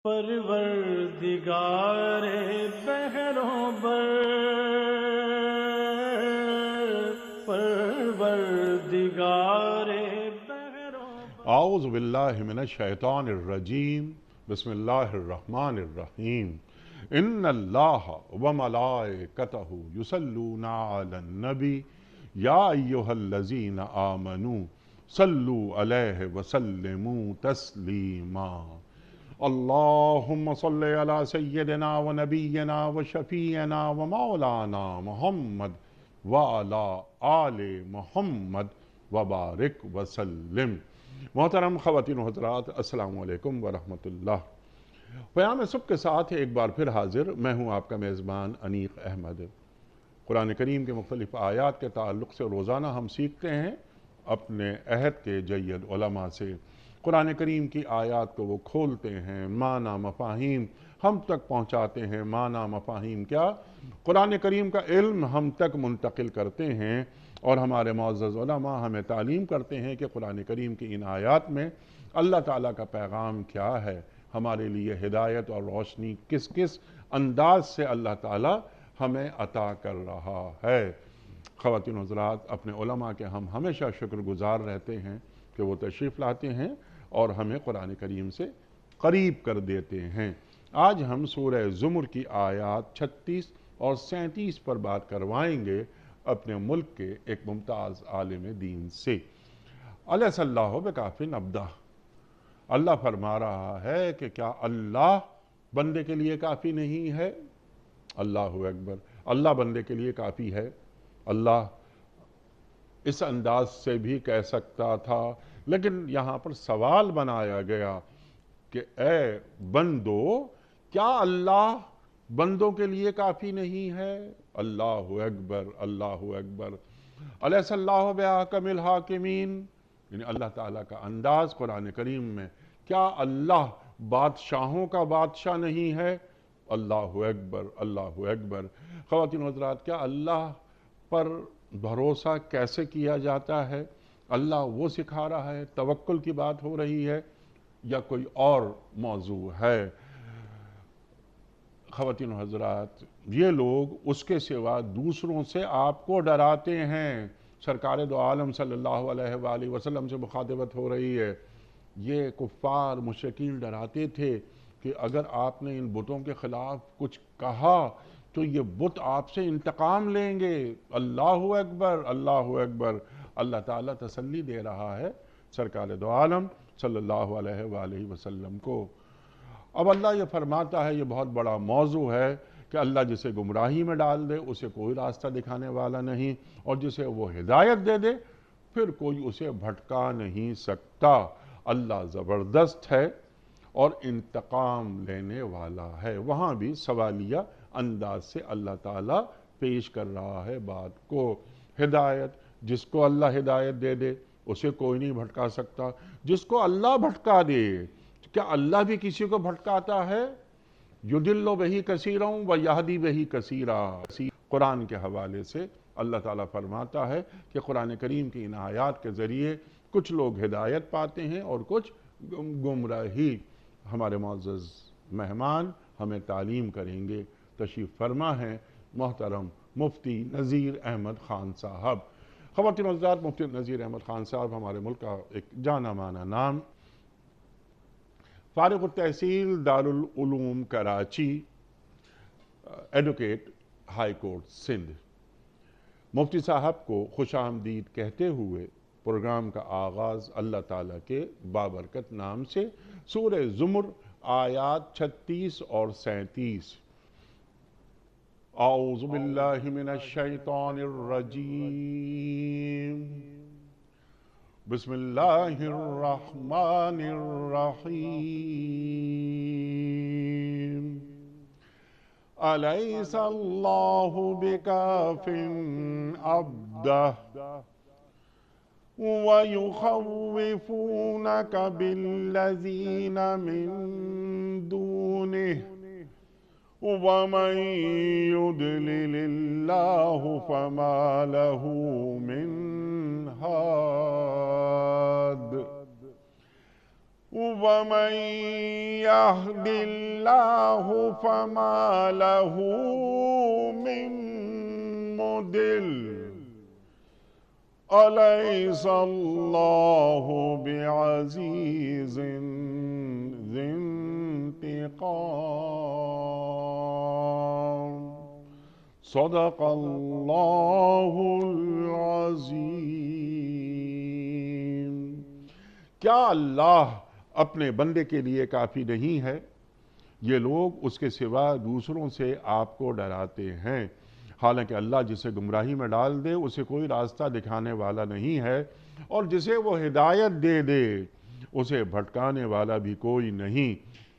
پروردگار بہروں بر، پروردگار بہروں بر۔ اعوذ باللہ من الشیطان الرجیم، بسم اللہ الرحمن الرحیم۔ ان اللہ وملائکتہ یصلون علی النبی یا ایہا الذین آمنوا صلوا علیہ وسلموا تسلیما۔ اللہم صل علی سیدنا ونبینا وشفیعنا ومولانا محمد وعلی آل محمد وبارک وسلم۔ محترم خواتین و حضرات، السلام علیکم ورحمۃ اللہ۔ پیام صبح کے ساتھ ایک بار پھر حاضر میں ہوں آپ کا میزبان انیق احمد۔ قرآن کریم کے مختلف آیات کے تعلق سے روزانہ ہم سیکھتے ہیں اپنے عہد کے جید علماء سے۔ قرآن کریم کی آیات کو وہ کھولتے ہیں، معنی مفاہیم ہم تک پہنچاتے ہیں۔ معنی مفاہیم کیا؟ قرآن کریم کا علم ہم تک منتقل کرتے ہیں، اور ہمارے معزز علماء ہمیں تعلیم کرتے ہیں کہ قرآن کریم کی ان آیات میں اللہ تعالیٰ کا پیغام کیا ہے، ہمارے لیے ہدایت اور روشنی کس کس انداز سے اللہ تعالیٰ ہمیں عطا کر رہا ہے۔ خواتین و حضرات، اپنے علماء کے ہم ہمیشہ شکر گزار رہتے ہیں کہ وہ تشریف لاتے ہیں اور ہمیں قرآن کریم سے قریب کر دیتے ہیں۔ آج ہم سورہ زمر کی آیات 36 اور 37 پر بات کروائیں گے اپنے ملک کے ایک ممتاز عالم دین سے۔ الیس اللہ بکاف عبدہ، اللہ فرما رہا ہے کہ کیا اللہ بندے کے لیے کافی نہیں ہے؟ اللہ اکبر، اللہ بندے کے لیے کافی ہے۔ اللہ اس انداز سے بھی کہہ سکتا تھا، لیکن یہاں پر سوال بنایا گیا کہ اے بندو، کیا اللہ بندوں کے لیے کافی نہیں ہے؟ اللہ اکبر، اللہ اکبر۔ الیس اللہ بأحکم الحاکمین، یعنی اللہ تعالیٰ کا انداز قرآن کریم میں، کیا اللہ بادشاہوں کا بادشاہ نہیں ہے؟ اللہ اکبر، اللہ اکبر۔ خواتین و حضرات، کیا اللہ پر بھروسہ کیسے کیا جاتا ہے؟ اللہ وہ سکھا رہا ہے، توکل کی بات ہو رہی ہے یا کوئی اور موضوع ہے؟ خواتین و حضرات، یہ لوگ اس کے سوا دوسروں سے آپ کو ڈراتے ہیں۔ سرکار دو عالم صلی اللہ علیہ وآلہ وسلم سے مخاطبت ہو رہی ہے۔ یہ کفار مشرکین ڈراتے تھے کہ اگر آپ نے ان بتوں کے خلاف کچھ کہا تو یہ بت آپ سے انتقام لیں گے۔ اللہ اکبر، اللہ اکبر۔ اللہ تعالیٰ تسلی دے رہا ہے سرکار دو عالم صلی اللہ علیہ وآلہ وسلم کو۔ اب اللہ یہ فرماتا ہے، یہ بہت بڑا موضوع ہے کہ اللہ جسے گمراہی میں ڈال دے اسے کوئی راستہ دکھانے والا نہیں، اور جسے وہ ہدایت دے دے پھر کوئی اسے بھٹکا نہیں سکتا۔ اللہ زبردست ہے اور انتقام لینے والا ہے۔ وہاں بھی سوالیہ انداز سے اللہ تعالیٰ پیش کر رہا ہے بات کو۔ ہدایت، جس کو اللہ ہدایت دے دے اسے کوئی نہیں بھٹکا سکتا۔ جس کو اللہ بھٹکا دے، کیا اللہ بھی کسی کو بھٹکاتا ہے؟ یضل بہ کثیرا ویہدی بہ کثیرا۔ قرآن کے حوالے سے اللہ تعالیٰ فرماتا ہے کہ قرآن کریم کی ان آیات کے ذریعے کچھ لوگ ہدایت پاتے ہیں اور کچھ گمراہی۔ ہمارے معزز مہمان ہمیں تعلیم کریں گے۔ تشریف فرما ہے محترم مفتی نذیر احمد خان صاحب۔ خواتین و حضرات، مفتی نذیر احمد خان صاحب ہمارے ملک کا ایک جانا مانا نام، فارغ التحصیل Darul Uloom Karachi, advocate high court Sindh. مفتی صاحب کو خوش آمدید کہتے ہوئے پروگرام کا آغاز اللہ تعالیٰ کے بابرکت نام سے، سورہ زمر آیات 36 اور 37۔ اعوذ باللہ من الشیطان الرجیم، بسم اللہ الرحمن الرحیم۔ الیس اللہ بکاف عبدہ وَيُخَوِّفُونَكَ بِالَّذِينَ مِن دُونِهِ وَمَن يُضْلِلِ اللَّهُ فَمَا لَهُ مِنْ هَادٍ۔ ومن يهد الله فما له من مضل أليس الله بعزيز ذي انتقام صدق الله العظيم۔ کیا اللہ اپنے بندے کے لیے کافی نہیں ہے؟ یہ لوگ اس کے سوا دوسروں سے آپ کو ڈراتے ہیں، حالانکہ اللہ جسے گمراہی میں ڈال دے اسے کوئی راستہ دکھانے والا نہیں ہے، اور جسے وہ ہدایت دے دے اسے بھٹکانے والا بھی کوئی نہیں۔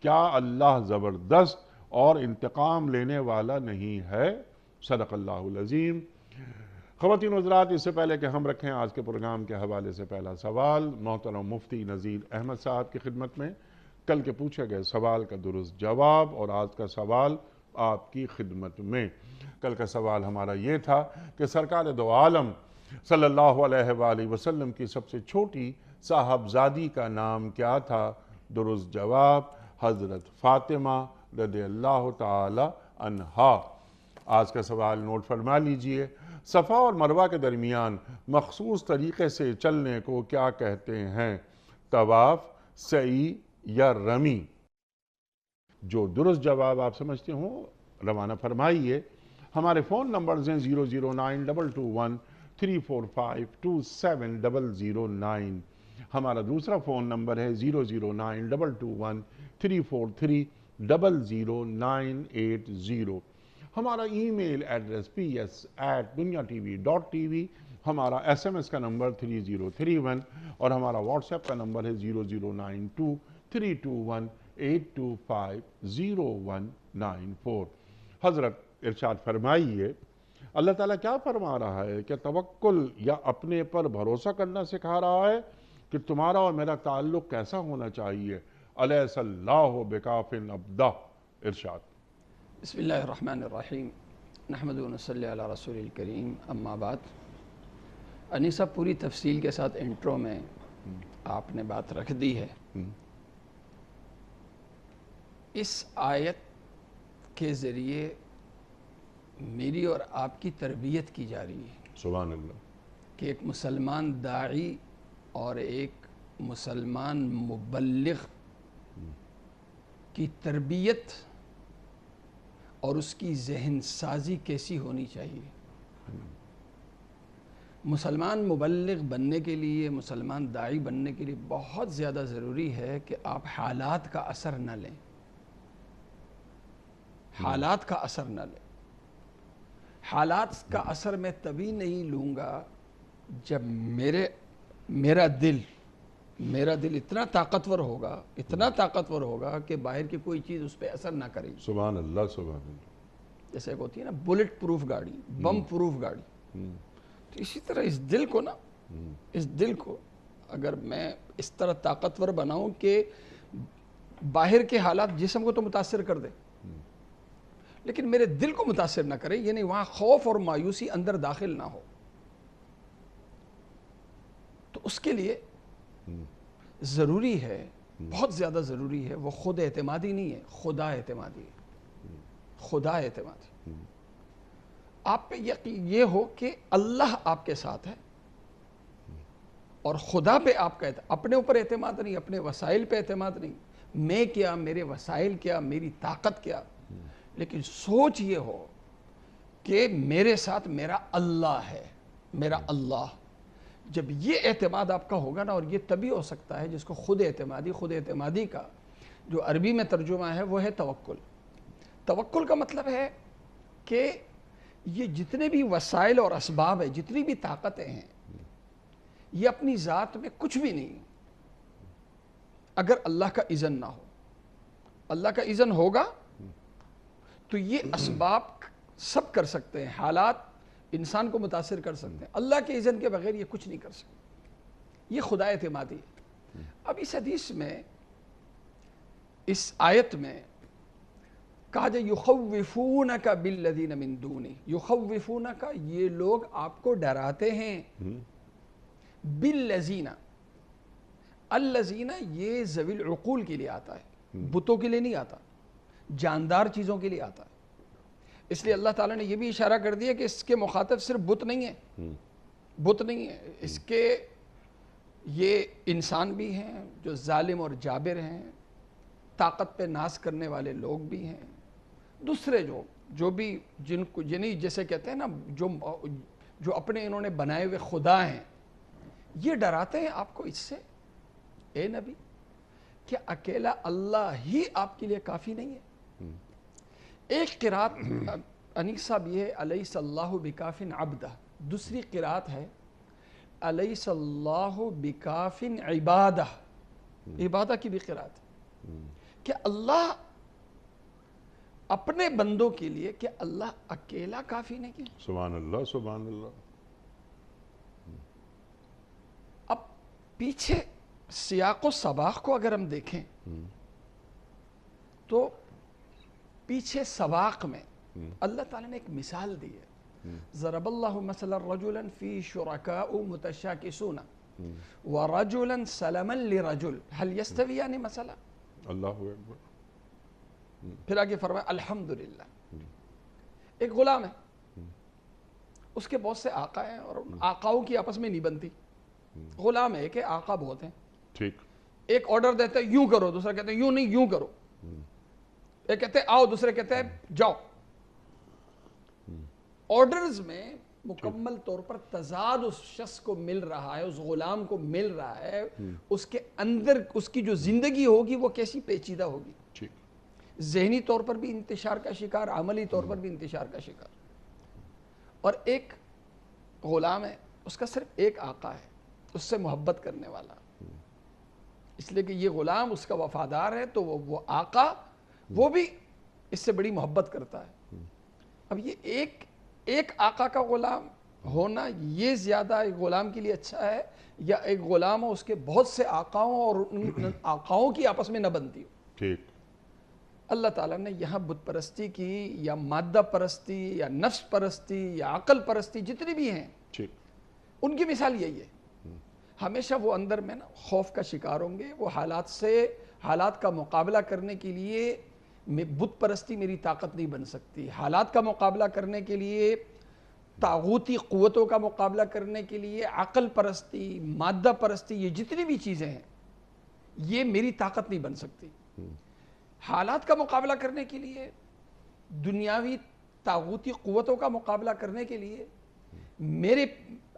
کیا اللہ زبردست اور انتقام لینے والا نہیں ہے؟ صدق اللہ العظیم۔ خواتین و حضرات، اس سے پہلے کہ ہم رکھیں آج کے پروگرام کے حوالے سے پہلا سوال محترم مفتی نذیر احمد صاحب کی خدمت میں، کل کے پوچھے گئے سوال کا درست جواب اور آج کا سوال آپ کی خدمت میں۔ کل کا سوال ہمارا یہ تھا کہ سرکار دو عالم صلی اللہ علیہ وآلہ وسلم کی سب سے چھوٹی صاحبزادی کا نام کیا تھا؟ درست جواب حضرت فاطمہ رضی اللہ تعالی عنہا۔ آج کا سوال نوٹ فرما لیجئے۔ صفا اور مروہ کے درمیان مخصوص طریقے سے چلنے کو کیا کہتے ہیں؟ طواف، سعی یا رمی؟ جو درست جواب آپ سمجھتے ہوں روانہ فرمائیے۔ ہمارے فون نمبرز ہیں 0092213452709۔ ہمارا دوسرا فون نمبر ہے 0092213400980۔ ہمارا ای میل ایڈریس ps@dunyatv.tv، ہمارا SMS کا نمبر 3031 اور ہمارا واٹس ایپ کا نمبر ہے 00923282500194۔ حضرت ارشاد فرمائیے، اللہ تعالیٰ کیا فرما رہا ہے؟ کہ توکل یا اپنے پر بھروسہ کرنا سکھا رہا ہے کہ تمہارا اور میرا تعلق کیسا ہونا چاہیے؟ الیس اللہ بکاف عبدہ۔ ارشاد۔ بسم اللہ الرحمن الرحیم، نحمدہ و نصلی علی رسول الکریم، اما بعد۔ انیسہ پوری تفصیل کے ساتھ انٹرو میں آپ نے بات رکھ دی ہے۔ اس آیت کے ذریعے میری اور آپ کی تربیت کی جا رہی ہے سبحان اللہ کہ ایک مسلمان داعی اور ایک مسلمان مبلغ کی تربیت اور اس کی ذہن سازی کیسی ہونی چاہیے۔ مسلمان مبلغ بننے کے لیے، مسلمان داعی بننے کے لیے بہت زیادہ ضروری ہے کہ آپ حالات کا اثر نہ لیں، حالات کا اثر نہ لیں۔ حالات کا اثر میں تبھی نہیں لوں گا جب میرا دل اتنا طاقتور ہوگا کہ باہر کی کوئی چیز اس پہ اثر نہ کرے۔ سبحان اللہ سبحان اللہ۔ جیسے ایک ہوتی ہے نا بلٹ پروف گاڑی، بم پروف گاڑی، تو اسی طرح اس دل کو اگر میں اس طرح طاقتور بناؤں کہ باہر کے حالات جسم کو تو متاثر کر دے لیکن میرے دل کو متاثر نہ کرے، یعنی وہاں خوف اور مایوسی اندر داخل نہ ہو، تو اس کے لیے ضروری ہے، بہت زیادہ ضروری ہے، وہ خود اعتمادی نہیں ہے، خدا اعتمادی ہے۔ خدا اعتمادی آپ پہ یقین یہ ہو کہ اللہ آپ کے ساتھ ہے اور خدا پہ آپ کا اپنے اوپر اعتماد نہیں، اپنے وسائل پہ اعتماد نہیں، میں کیا، میرے وسائل کیا، میری طاقت کیا، لیکن سوچ یہ ہو کہ میرے ساتھ میرا اللہ ہے، میرا اللہ۔ جب یہ اعتماد آپ کا ہوگا نا، اور یہ تبھی ہو سکتا ہے جس کو خود اعتمادی کا جو عربی میں ترجمہ ہے وہ ہے توکل۔ توکل کا مطلب ہے کہ یہ جتنے بھی وسائل اور اسباب ہیں، جتنی بھی طاقتیں ہیں، یہ اپنی ذات میں کچھ بھی نہیں اگر اللہ کا اذن نہ ہو۔ اللہ کا اذن ہوگا تو یہ اسباب سب کر سکتے ہیں، حالات انسان کو متاثر کر سکتے ہیں، اللہ کے اذن کے بغیر یہ کچھ نہیں کر سکتے۔ یہ خدا اعتمادی ہے۔ اب اس حدیث میں، اس آیت میں کہا جائے یخوفونک بالذین من دونہ، یخوفونک، یہ لوگ آپ کو ڈراتے ہیں، بالذین، الذین یہ ذوی العقول کے لیے آتا ہے، بتوں کے لیے نہیں آتا، جاندار چیزوں کے لیے آتا ہے. اس لیے اللہ تعالیٰ نے یہ بھی اشارہ کر دیا کہ اس کے مخاطب صرف بت نہیں ہے، بت نہیں ہے، اس کے یہ انسان بھی ہیں جو ظالم اور جابر ہیں، طاقت پہ ناز کرنے والے لوگ بھی ہیں، دوسرے جو بھی جن کو یعنی جیسے کہتے ہیں نا جو اپنے انہوں نے بنائے ہوئے خدا ہیں، یہ ڈراتے ہیں آپ کو اس سے اے نبی کہ اکیلا اللہ ہی آپ کے لیے کافی نہیں ہے. ایک قرات انیس صاحب یہ ہے الیس اللہ بکاف عبدہ، دوسری قرات ہے الیس اللہ بکاف عبادہ، عبادہ کی بھی قرات ہے کہ اللہ اپنے بندوں کے لیے کہ اللہ اکیلا کافی نہیں ہے. سبحان اللہ سبحان اللہ. اب پیچھے سیاق و سباق کو اگر ہم دیکھیں تو پیچھے سباق میں اللہ تعالیٰ نے ایک مثال دی ہے. ضرب اللہ مثلا رجلا فی شرکاء متشاکسون ورجلا سلما لرجل هل یستویان مثلا. اللہ اکبر. پھر آگے فرمایا الحمدللہ. ایک غلام ہے، اس کے بہت سے آقا ہیں اور آقاؤں کی آپس میں نہیں بنتی. غلام ہے کہ آقا بہت ہیں، ٹھیک. ایک آرڈر دیتا ہے یوں کرو، دوسرا کہتے ہیں یوں نہیں یوں کرو، ایک کہتے ہیں آؤ، دوسرے کہتے ہیں جاؤ. آرڈرز میں مکمل طور پر تضاد اس شخص کو مل رہا ہے، اس غلام کو مل رہا ہے، اس کے اندر اس کی جو زندگی ہوگی وہ کیسی پیچیدہ ہوگی، ٹھیک. ذہنی طور پر بھی انتشار کا شکار، عملی طور پر بھی انتشار کا شکار. اور ایک غلام ہے، اس کا صرف ایک آقا ہے، اس سے محبت کرنے والا، اس لیے کہ یہ غلام اس کا وفادار ہے تو وہ آقا وہ بھی اس سے بڑی محبت کرتا ہے. اب یہ ایک آقا کا غلام ہونا یہ زیادہ ایک غلام کے لیے اچھا ہے یا ایک غلام ہو اس کے بہت سے آقاؤں اور ان آقاؤں کی آپس میں نہ بنتی ہو. ٹھیک. اللہ تعالیٰ نے یہاں بت پرستی کی یا مادہ پرستی یا نفس پرستی یا عقل پرستی جتنی بھی ہیں ٹھیک. ان کی مثال یہی ہے. ہمیشہ وہ اندر میں نا خوف کا شکار ہوں گے، وہ حالات کا مقابلہ کرنے کے لیے بت پرستی میری طاقت نہیں بن سکتی، حالات کا مقابلہ کرنے کے لیے، طاغوتی قوتوں کا مقابلہ کرنے کے لیے عقل پرستی، مادہ پرستی، یہ جتنی بھی چیزیں ہیں یہ میری طاقت نہیں بن سکتی. حالات کا مقابلہ کرنے کے لیے، دنیاوی طاغوتی قوتوں کا مقابلہ کرنے کے لیے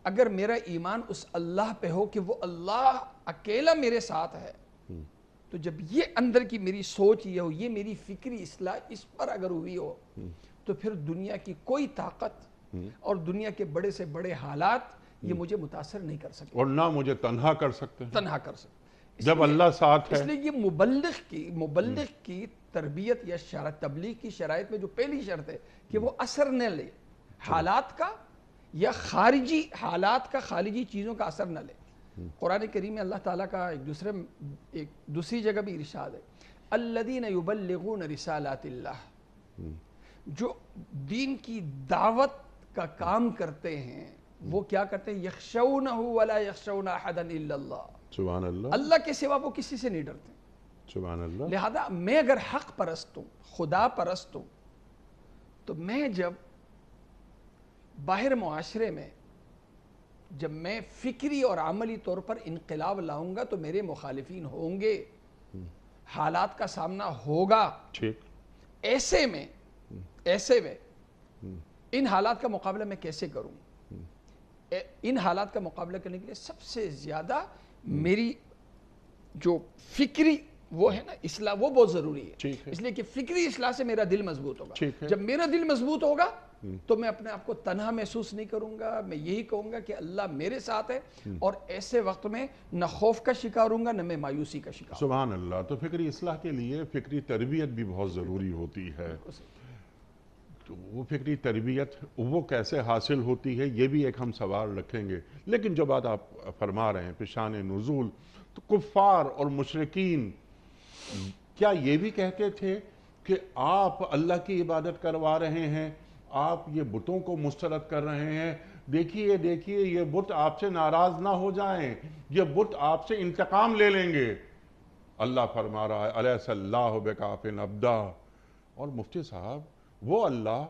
اگر میرا ایمان اس اللہ پہ ہو کہ وہ اللہ اکیلا میرے ساتھ ہے، تو جب یہ اندر کی میری سوچ یہ ہو، یہ میری فکری اصلاح اس پر اگر ہوئی ہو، تو پھر دنیا کی کوئی طاقت اور دنیا کے بڑے سے بڑے حالات یہ مجھے متاثر نہیں کر سکتے اور نہ مجھے تنہا کر سکتے ہیں تنہا کر سکتے. جب اللہ ساتھ ہے. اس لیے یہ مبلغ کی تربیت یا تبلیغ کی شرائط میں جو پہلی شرط ہے کہ وہ اثر نہ لے حالات کا یا خارجی حالات کا، خارجی چیزوں کا اثر نہ لے. قرآن کریم میں اللہ تعالیٰ کا ایک دوسری جگہ بھی ارشاد ہے الذین یبلغون رسالات اللہ، جو دین کی دعوت کا کام کرتے ہیں وہ کیا کرتے ہیں یخشونہ ولا یخشون احدا الا اللہ. سبحان اللہ. اللہ کے سوا وہ کسی سے نہیں ڈرتے. سبحان اللہ. لہذا میں اگر حق پرست ہوں، خدا پرست ہوں، تو میں جب باہر معاشرے میں جب میں فکری اور عملی طور پر انقلاب لاؤں گا تو میرے مخالفین ہوں گے، حالات کا سامنا ہوگا. ٹھیک. ایسے میں ان حالات کا مقابلہ میں کیسے کروں؟ ان حالات کا مقابلہ کرنے کے لیے سب سے زیادہ میری جو فکری وہ ہے نا اصلاح، وہ بہت ضروری ہے. اس لیے کہ فکری اصلاح سے میرا دل مضبوط ہوگا. جب میرا دل مضبوط ہوگا تو میں اپنے آپ کو تنہا محسوس نہیں کروں گا، میں یہی کہوں گا کہ اللہ میرے ساتھ ہے، اور ایسے وقت میں نہ خوف کا شکار ہوں گا نہ میں مایوسی کا شکار. سبحان اللہ. تو فکری اصلاح کے لیے فکری تربیت بھی بہت ضروری ہوتی ہے. تو وہ فکری تربیت وہ کیسے حاصل ہوتی ہے یہ بھی ایک ہم سوال رکھیں گے. لیکن جو بات آپ فرما رہے ہیں پیشان نزول، تو کفار اور مشرکین کیا یہ بھی کہتے تھے کہ آپ اللہ کی عبادت کروا رہے ہیں، آپ یہ بتوں کو مسترد کر رہے ہیں، دیکھیے دیکھیے یہ بت آپ سے ناراض نہ ہو جائیں، یہ بت آپ سے انتقام لے لیں گے۔ اللہ فرما رہا ہے الیس اللہ بکاف عبدا۔ اور مفتی صاحب وہ اللہ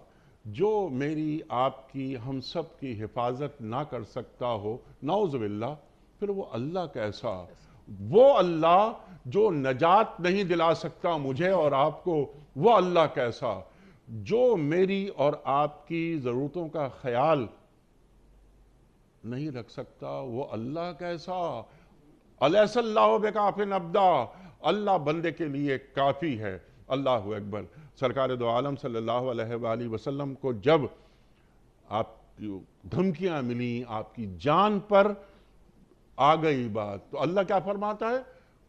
جو میری آپ کی ہم سب کی حفاظت نہ کر سکتا ہو، نعوذ باللہ، پھر وہ اللہ کیسا؟ وہ اللہ جو نجات نہیں دلا سکتا مجھے اور آپ کو، وہ اللہ کیسا؟ جو میری اور آپ کی ضرورتوں کا خیال نہیں رکھ سکتا، وہ اللہ کیسا؟ الیس اللہ بکاف عبدا۔ اللہ بندے کے لیے کافی ہے۔ اللہ اکبر۔ سرکار دو عالم صلی اللہ علیہ وآلہ وسلم کو جب آپ کی دھمکیاں ملیں، آپ کی جان پر آ گئی بات، تو اللہ کیا فرماتا ہے؟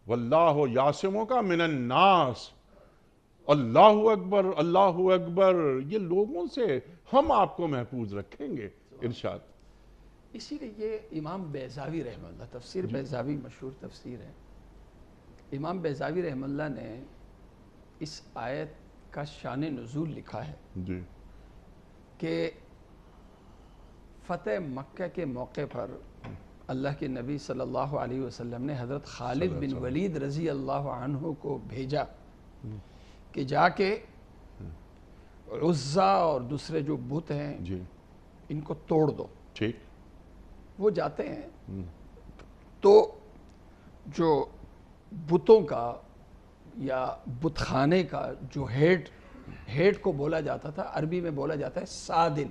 واللہ یعصمک من الناس۔ اللہ اکبر، اللہ اکبر۔ یہ لوگوں سے ہم آپ کو محفوظ رکھیں گے۔ ارشاد۔ اسی لیے یہ امام بیضاوی رحمہ اللہ، تفسیر بیضاوی مشہور تفسیر ہے، امام بیضاوی رحمہ اللہ نے اس آیت کا شان نزول لکھا ہے جی کہ فتح مکہ کے موقع پر اللہ کے نبی صلی اللہ علیہ وسلم نے حضرت خالد بن ولید رضی اللہ عنہ کو بھیجا کہ جا کے عزا اور دوسرے جو بت ہیں جی ان کو توڑ دو۔ ٹھیک۔ وہ جاتے ہیں تو جو بتوں کا یا بت خانے کا جو ہیڈ کو بولا جاتا تھا، عربی میں بولا جاتا ہے سادن،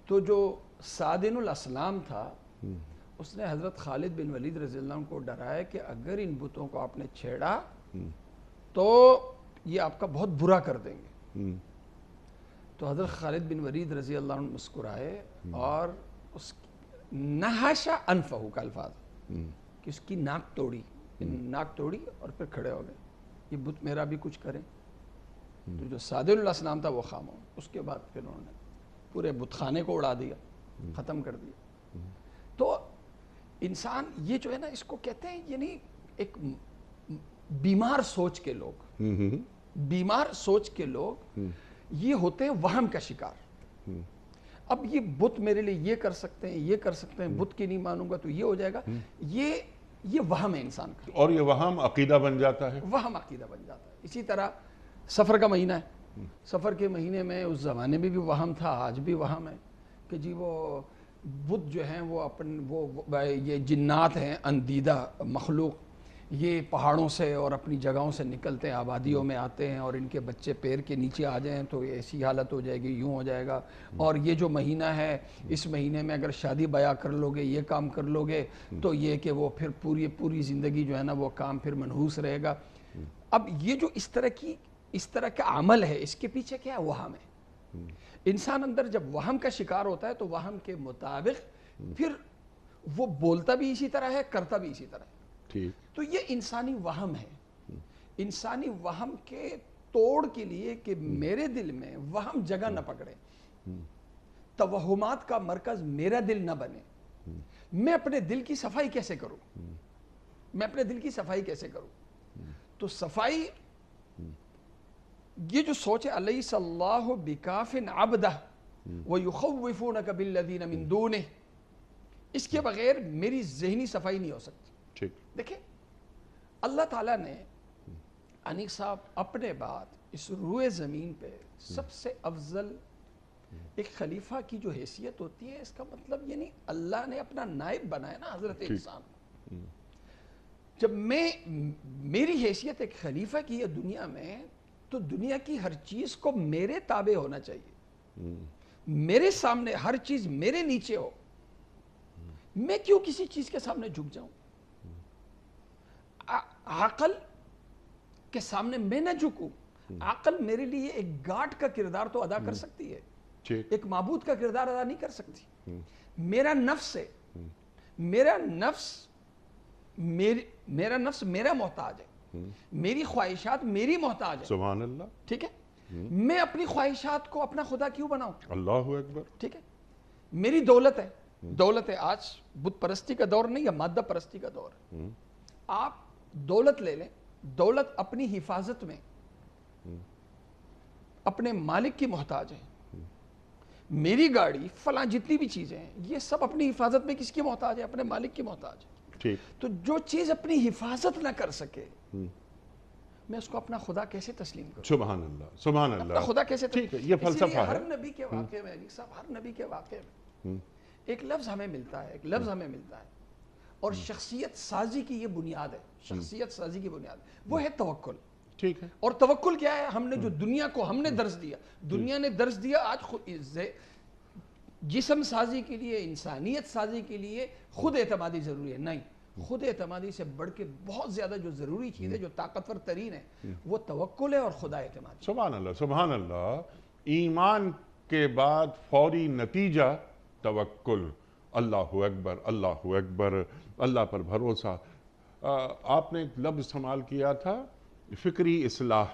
تو جو سادن الاسلام تھا اس نے حضرت خالد بن ولید رضی اللہ عنہ کو ڈرایا کہ اگر ان بتوں کو آپ نے چھیڑا تو یہ آپ کا بہت برا کر دیں گے۔ تو حضرت خالد بن ولید رضی اللہ عنہ مسکرائے اور اس نحاشا انفہ کا الفاظ کہ اس کی ناک توڑی اور پھر کھڑے ہو گئے، یہ بت میرا بھی کچھ کریں۔ تو جو سادن الاسلام تھا وہ خاموش، اس کے بعد پھر انہوں نے پورے بت خانے کو اڑا دیا، ختم کر دیا۔ تو انسان یہ جو ہے نا، اس کو کہتے ہیں یعنی ایک بیمار سوچ کے لوگ یہ ہوتے ہیں وہم کا شکار۔ اب یہ بت میرے لیے یہ کر سکتے ہیں، یہ کر سکتے ہیں، بت کی نہیں مانوں گا تو یہ ہو جائے گا، یہ وہم ہے انسان کا، اور یہ وہم عقیدہ بن جاتا ہے۔ وہم عقیدہ بن جاتا ہے۔ اسی طرح سفر کا مہینہ ہے، سفر کے مہینے میں اس زمانے میں بھی وہم تھا، آج بھی وہم ہے کہ جی وہ بت جو ہیں وہ یہ جنات ہیں، اندیدہ مخلوق، یہ پہاڑوں سے اور اپنی جگہوں سے نکلتے ہیں، آبادیوں میں آتے ہیں، اور ان کے بچے پیر کے نیچے آ جائیں تو ایسی حالت ہو جائے گی، یوں ہو جائے گا، اور یہ جو مہینہ ہے اس مہینے میں اگر شادی بیاہ کر لو گے، یہ کام کر لو گے تو یہ کہ وہ پھر پوری زندگی جو ہے نا وہ کام پھر منحوس رہے گا۔ اب یہ جو اس طرح کا عمل ہے، اس کے پیچھے کیا ہے؟ وہم ہے۔ انسان اندر جب وہم کا شکار ہوتا ہے تو وہم کے مطابق پھر وہ بولتا بھی اسی طرح ہے، کرتا بھی اسی طرح ہے۔ تو یہ انسانی وہم ہے۔ انسانی وہم کے توڑ کے لیے کہ میرے دل میں وہم جگہ نہ پکڑے، توہمات کا مرکز میرا دل نہ بنے، میں اپنے دل کی صفائی کیسے کروں؟ تو صفائی، یہ جو سوچ ہے الیس اللہ بکاف عبدہ ویخوفونک بالذین من دونہ، اس کے بغیر میری ذہنی صفائی نہیں ہو سکتی۔ دیکھیں اللہ تعالیٰ نے انیق صاحب اپنے بعد اس روئے زمین پہ سب سے افضل ایک خلیفہ کی جو حیثیت ہوتی ہے، اس کا مطلب یعنی اللہ نے اپنا نائب بنایا نا حضرت انسان۔ جب میری حیثیت ایک خلیفہ کی ہے دنیا میں، تو دنیا کی ہر چیز کو میرے تابع ہونا چاہیے، میرے سامنے ہر چیز میرے نیچے ہو۔ میں کیوں کسی چیز کے سامنے جھک جاؤں؟ عقل کے سامنے میں نہ جھکوں۔ عقل میرے لیے ایک گارڈ کا کردار تو ادا کر سکتی ہے، ایک معبود کا کردار ادا نہیں کر سکتی۔ میرا نفس ہے، میرا نفس میرا محتاج ہے، میری خواہشات میری محتاج ہے۔ سبحان اللہ۔ ٹھیک ہے، میں اپنی خواہشات کو اپنا خدا کیوں بناؤں؟ اللہ اکبر۔ ٹھیک ہے، میری دولت ہے، آج بت پرستی کا دور نہیں ہے، مادہ پرستی کا دور ہے۔ آپ دولت لے لیں، دولت اپنی حفاظت میں اپنے مالک کی محتاج ہے، میری گاڑی فلاں جتنی بھی چیزیں ہیں یہ سب اپنی حفاظت میں کس کی محتاج ہے؟ اپنے مالک کی محتاج ہے. ٹھیک. تو جو چیز اپنی حفاظت نہ کر سکے میں اس کو اپنا خدا کیسے تسلیم کروں؟ سبحان اللہ سبحان اپنا اللہ. خدا کیسے ٹھیک ہے، یہ فلسفہ ہے. ہر نبی کے واقعے میں علی صاحب، ہر نبی کے واقعے میں ایک لفظ ہمیں ملتا ہے، ایک لفظ ہمیں ملتا ہے، اور شخصیت سازی کی یہ بنیاد ہے. شخصیت سازی کی بنیاد وہ ہے توکل. ٹھیک ہے. اور توکل کیا ہے؟ ہم نے جو دنیا کو ہم نے درس دیا، دنیا نے درس دیا آج جسم سازی کے لیے، انسانیت سازی کے لیے خود اعتمادی ضروری ہے. نہیں، خود اعتمادی سے بڑھ کے بہت زیادہ جو ضروری چیز ہے، جو طاقتور ترین ہے، وہ توکل ہے اور خدا اعتمادی. سبحان اللہ سبحان اللہ. ایمان کے بعد فوری نتیجہ توکل. اللہ اکبر اللہ اکبر، اللہ پر بھروسہ. آپ نے ایک لفظ استعمال کیا تھا فکری اصلاح.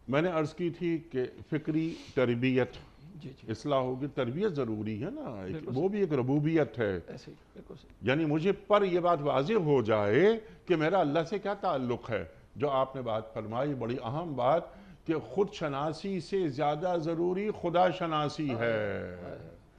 میں نے عرض کی تھی کہ فکری تربیت جی جی اصلاح ہوگی. تربیت ضروری ہے نا، وہ بھی ایک ربوبیت ہے. ایسے ہی بالکل صحیح. یعنی مجھے پر یہ بات واضح ہو جائے کہ میرا اللہ سے کیا تعلق ہے. جو آپ نے بات فرمائی بڑی اہم بات کہ خود شناسی سے زیادہ ضروری خدا شناسی ہے.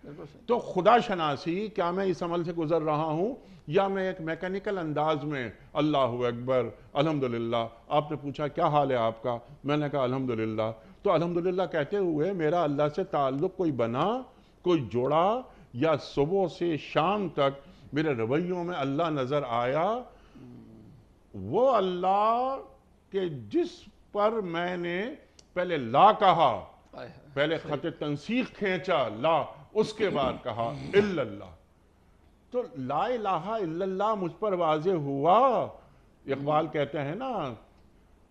بالکل صحیح. تو خدا شناسی، کیا میں اس عمل سے گزر رہا ہوں یا میں ایک میکینیکل انداز میں اللہ اکبر الحمدللہ. آپ نے پوچھا کیا حال ہے آپ کا، میں نے کہا الحمدللہ. تو الحمدللہ کہتے ہوئے میرا اللہ سے تعلق کوئی بنا، کوئی جوڑا، یا صبح سے شام تک میرے رویوں میں اللہ نظر آیا، وہ اللہ کہ جس پر میں نے پہلے لا کہا، پہلے خط تنسیق کھینچا لا، اس کے بعد کہا الا اللہ. تو لا الہ الا اللہ مجھ پر واضح ہوا. اقبال کہتے ہیں نا،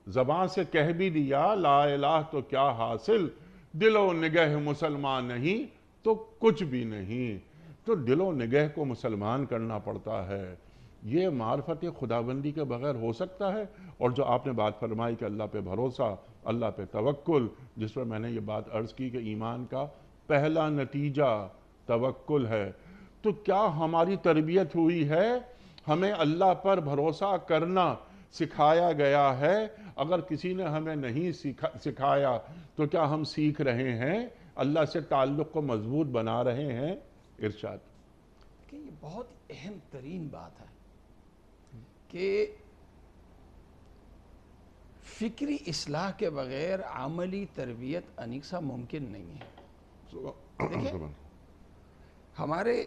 زبان سے کہہ بھی دیا لا الہ تو کیا حاصل، دل و نگہ مسلمان نہیں تو کچھ بھی نہیں. تو دل و نگہ کو مسلمان کرنا پڑتا ہے. یہ معرفت خداوندی کے بغیر ہو سکتا ہے؟ اور جو آپ نے بات فرمائی کہ اللہ پہ بھروسہ، اللہ پہ توکل، جس پر میں نے یہ بات عرض کی کہ ایمان کا پہلا نتیجہ توکل ہے. تو کیا ہماری تربیت ہوئی ہے؟ ہمیں اللہ پر بھروسہ کرنا سکھایا گیا ہے. اگر کسی نے ہمیں نہیں سکھایا تو کیا ہم سیکھ رہے ہیں؟ اللہ سے تعلق کو مضبوط بنا رہے ہیں؟ ارشاد. کہ یہ بہت اہم ترین بات ہے کہ فکری اصلاح کے بغیر عملی تربیت انیسا ممکن نہیں ہے. دیکھیں، ہمارے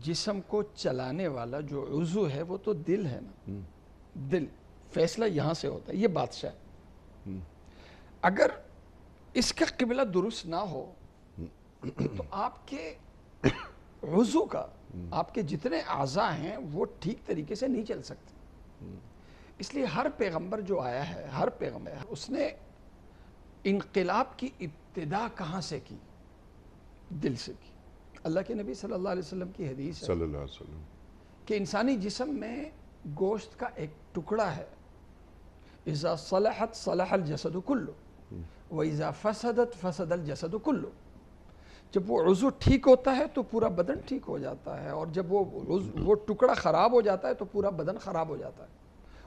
جسم کو چلانے والا جو عضو ہے وہ تو دل ہے نا. دل، فیصلہ یہاں سے ہوتا ہے، یہ بادشاہ ہے. اگر اس کا قبلہ درست نہ ہو تو آپ کے عضو کا، آپ کے جتنے اعضاء ہیں وہ ٹھیک طریقے سے نہیں چل سکتے. اس لیے ہر پیغمبر جو آیا ہے، ہر پیغمبر، اس نے انقلاب کی ابتدا کہاں سے کی؟ دل سے کی. اللہ کے نبی صلی اللہ علیہ وسلم کی حدیث ہے صلی اللہ علیہ وسلم کہ انسانی جسم میں گوشت کا ایک ٹکڑا ہے، اذا صلحت صلح الجسد کلو واذا فسدت فسد الجسد کلو. جب وہ عضو ٹھیک ہوتا ہے تو پورا بدن ٹھیک ہو جاتا ہے، اور جب وہ ٹکڑا خراب ہو جاتا ہے تو پورا بدن خراب ہو جاتا ہے.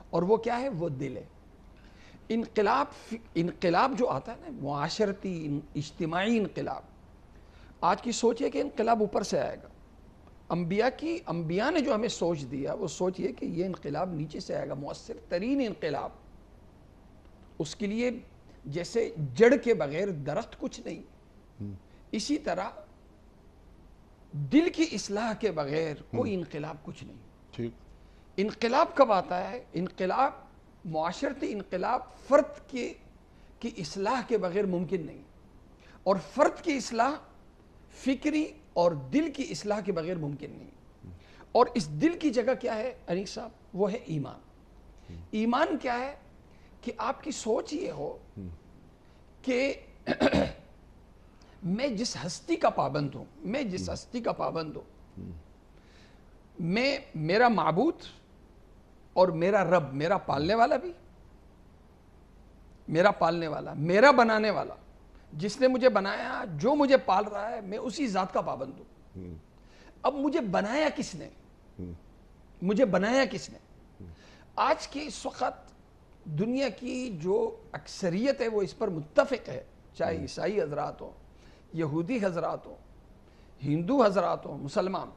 اور وہ کیا ہے؟ وہ دل ہے. انقلاب جو آتا ہے نا، معاشرتی اجتماعی انقلاب، آج کی سوچ ہے کہ انقلاب اوپر سے آئے گا. انبیاء نے جو ہمیں سوچ دیا وہ سوچ یہ کہ یہ انقلاب نیچے سے آئے گا، مؤثر ترین انقلاب. اس کے لیے جیسے جڑ کے بغیر درخت کچھ نہیں، اسی طرح دل کی اصلاح کے بغیر کوئی انقلاب کچھ نہیں. ٹھیک. انقلاب کب آتا ہے؟ انقلاب، معاشرتی انقلاب فرد کی اصلاح کے بغیر ممکن نہیں، اور فرد کی اصلاح فکری اور دل کی اصلاح کے بغیر ممکن نہیں. اور اس دل کی جگہ کیا ہے انیس صاحب؟ وہ ہے ایمان. ایمان کیا ہے؟ کہ آپ کی سوچ یہ ہو کہ میں جس ہستی کا پابند ہوں، میں جس ہستی کا پابند ہوں، میں، میرا معبود اور میرا رب، میرا پالنے والا بھی، میرا پالنے والا، میرا بنانے والا، جس نے مجھے بنایا، جو مجھے پال رہا ہے، میں اسی ذات کا پابند ہوں. اب مجھے بنایا کس نے؟ مجھے بنایا کس نے؟ آج کی اس وقت دنیا کی جو اکثریت ہے وہ اس پر متفق ہے، چاہے عیسائی حضرات ہوں، یہودی حضرات ہوں، ہندو حضرات ہوں، مسلمان،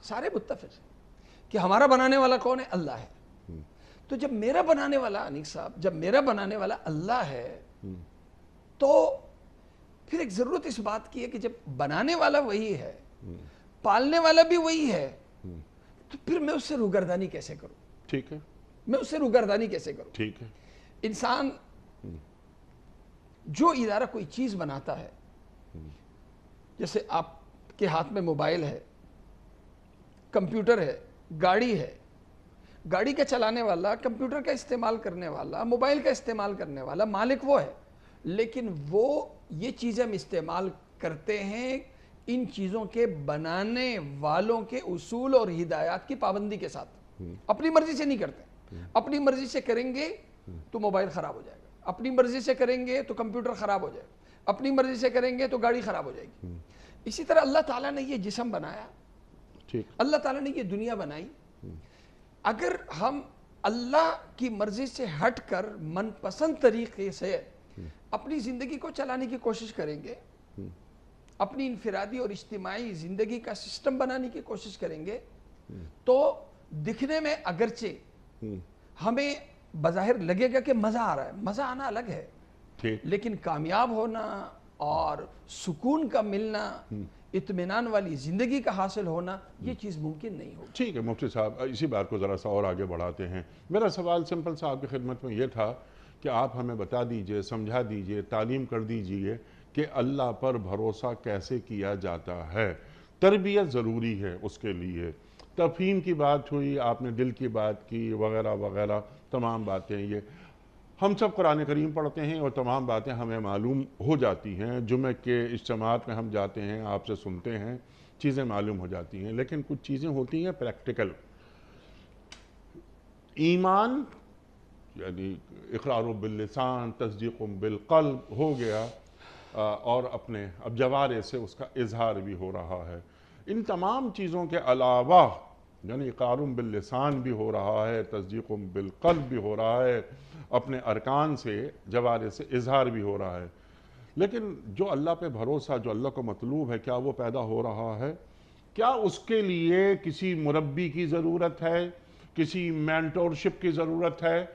سارے متفق ہیں کہ ہمارا بنانے والا کون ہے؟ اللہ ہے۔ تو جب میرا بنانے والا انیس صاحب، جب میرا بنانے والا اللہ ہے تو پھر ایک ضرورت اس بات کی ہے کہ جب بنانے والا وہی ہے، پالنے والا بھی وہی ہے، تو پھر میں اس سے روگردانی کیسے کروں؟ ٹھیک ہے، میں اس سے روگردانی کیسے کروں؟ ٹھیک ہے، انسان جو ادارہ کوئی چیز بناتا ہے، جیسے آپ کے ہاتھ میں موبائل ہے، کمپیوٹر ہے، گاڑی ہے، گاڑی کا چلانے والا، کمپیوٹر کا استعمال کرنے والا، موبائل کا استعمال کرنے والا مالک وہ ہے، لیکن وہ یہ چیزیں ہم استعمال کرتے ہیں ان چیزوں کے بنانے والوں کے اصول اور ہدایات کی پابندی کے ساتھ، اپنی مرضی سے نہیں کرتے۔ اپنی مرضی سے کریں گے تو موبائل خراب ہو جائے گا، اپنی مرضی سے کریں گے تو کمپیوٹر خراب ہو جائے گا، اپنی مرضی سے کریں گے تو گاڑی خراب ہو جائے گی۔ اسی طرح اللہ تعالیٰ نے یہ جسم بنایا، ٹھیک، اللہ تعالیٰ نے یہ دنیا بنائی، اگر ہم اللہ کی مرضی سے ہٹ کر من پسند طریقے سے اپنی زندگی کو چلانے کی کوشش کریں گے، اپنی انفرادی اور اجتماعی زندگی کا سسٹم بنانے کی کوشش کریں گے، تو دکھنے میں اگرچہ ہمیں بظاہر لگے گا کہ مزہ آ رہا ہے، مزہ آنا الگ ہے، ٹھیک، لیکن کامیاب ہونا اور سکون کا ملنا، اطمینان والی زندگی کا حاصل ہونا، یہ چیز ممکن نہیں ہوگی۔ ٹھیک ہے مفتی صاحب، اسی بات کو ذرا سا اور آگے بڑھاتے ہیں۔ میرا سوال سمپل سا آپ کی خدمت میں یہ تھا کہ آپ ہمیں بتا دیجئے، سمجھا دیجئے، تعلیم کر دیجئے کہ اللہ پر بھروسہ کیسے کیا جاتا ہے۔ تربیت ضروری ہے اس کے لیے، تفہیم کی بات ہوئی، آپ نے دل کی بات کی، وغیرہ وغیرہ تمام باتیں، یہ ہم سب قرآن کریم پڑھتے ہیں اور تمام باتیں ہمیں معلوم ہو جاتی ہیں، جمعہ کے اجتماعات میں ہم جاتے ہیں، آپ سے سنتے ہیں، چیزیں معلوم ہو جاتی ہیں، لیکن کچھ چیزیں ہوتی ہیں پریکٹیکل۔ ایمان یعنی اقرار باللسان، تصدیق بالقلب ہو گیا، اور اپنے اب جوارے سے اس کا اظہار بھی ہو رہا ہے۔ ان تمام چیزوں کے علاوہ یعنی اقرار باللسان بھی ہو رہا ہے، تصدیق بالقلب بھی ہو رہا ہے، اپنے ارکان سے، جوارے سے اظہار بھی ہو رہا ہے، لیکن جو اللہ پہ بھروسہ، جو اللہ کو مطلوب ہے، کیا وہ پیدا ہو رہا ہے؟ کیا اس کے لیے کسی مربی کی ضرورت ہے، کسی مینٹورشپ کی ضرورت ہے؟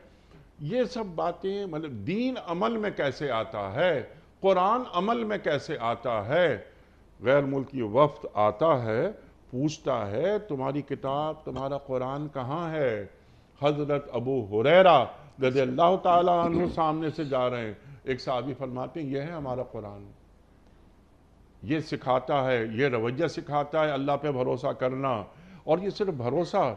یہ سب باتیں مطلب دین عمل میں کیسے آتا ہے، قرآن عمل میں کیسے آتا ہے؟ غیر ملکی وفد آتا ہے، پوچھتا ہے تمہاری کتاب، تمہارا قرآن کہاں ہے؟ حضرت ابو ہریرہ رضی اللہ تعالیٰ عنہ سامنے سے جا رہے ہیں، ایک صحابی فرماتے ہیں یہ ہے ہمارا قرآن، یہ سکھاتا ہے، یہ رویہ سکھاتا ہے اللہ پہ بھروسہ کرنا۔ اور یہ صرف بھروسہ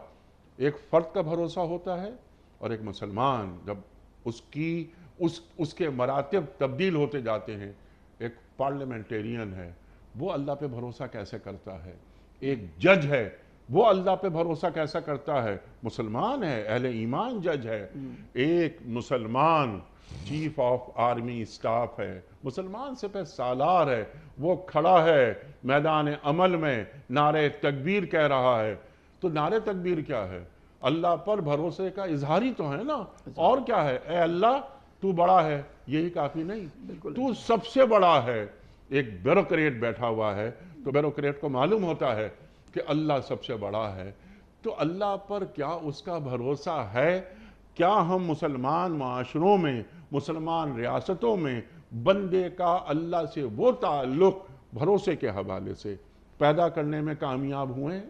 ایک فرد کا بھروسہ ہوتا ہے، اور ایک مسلمان جب اس کے مراتب تبدیل ہوتے جاتے ہیں، ایک پارلیمنٹیرین ہے وہ اللہ پہ بھروسہ کیسے کرتا ہے، ایک جج ہے وہ اللہ پہ بھروسہ کیسا کرتا ہے، مسلمان ہے، اہل ایمان جج ہے، ایک مسلمان چیف آف آرمی اسٹاف ہے، مسلمان سپہ سالار ہے، وہ کھڑا ہے میدان عمل میں نعرہ تکبیر کہہ رہا ہے۔ تو نعرہ تکبیر کیا ہے؟ اللہ پر بھروسے کا اظہاری تو ہے نا، اور کیا ہے؟ اے اللہ تو بڑا ہے، یہی کافی نہیں، تو سب سے بڑا ہے۔ ایک بیوروکریٹ بیٹھا ہوا ہے تو بیوروکریٹ کو معلوم ہوتا ہے کہ اللہ سب سے بڑا ہے، تو اللہ پر کیا اس کا بھروسہ ہے؟ کیا ہم مسلمان معاشروں میں، مسلمان ریاستوں میں بندے کا اللہ سے وہ تعلق بھروسے کے حوالے سے پیدا کرنے میں کامیاب ہوئے ہیں؟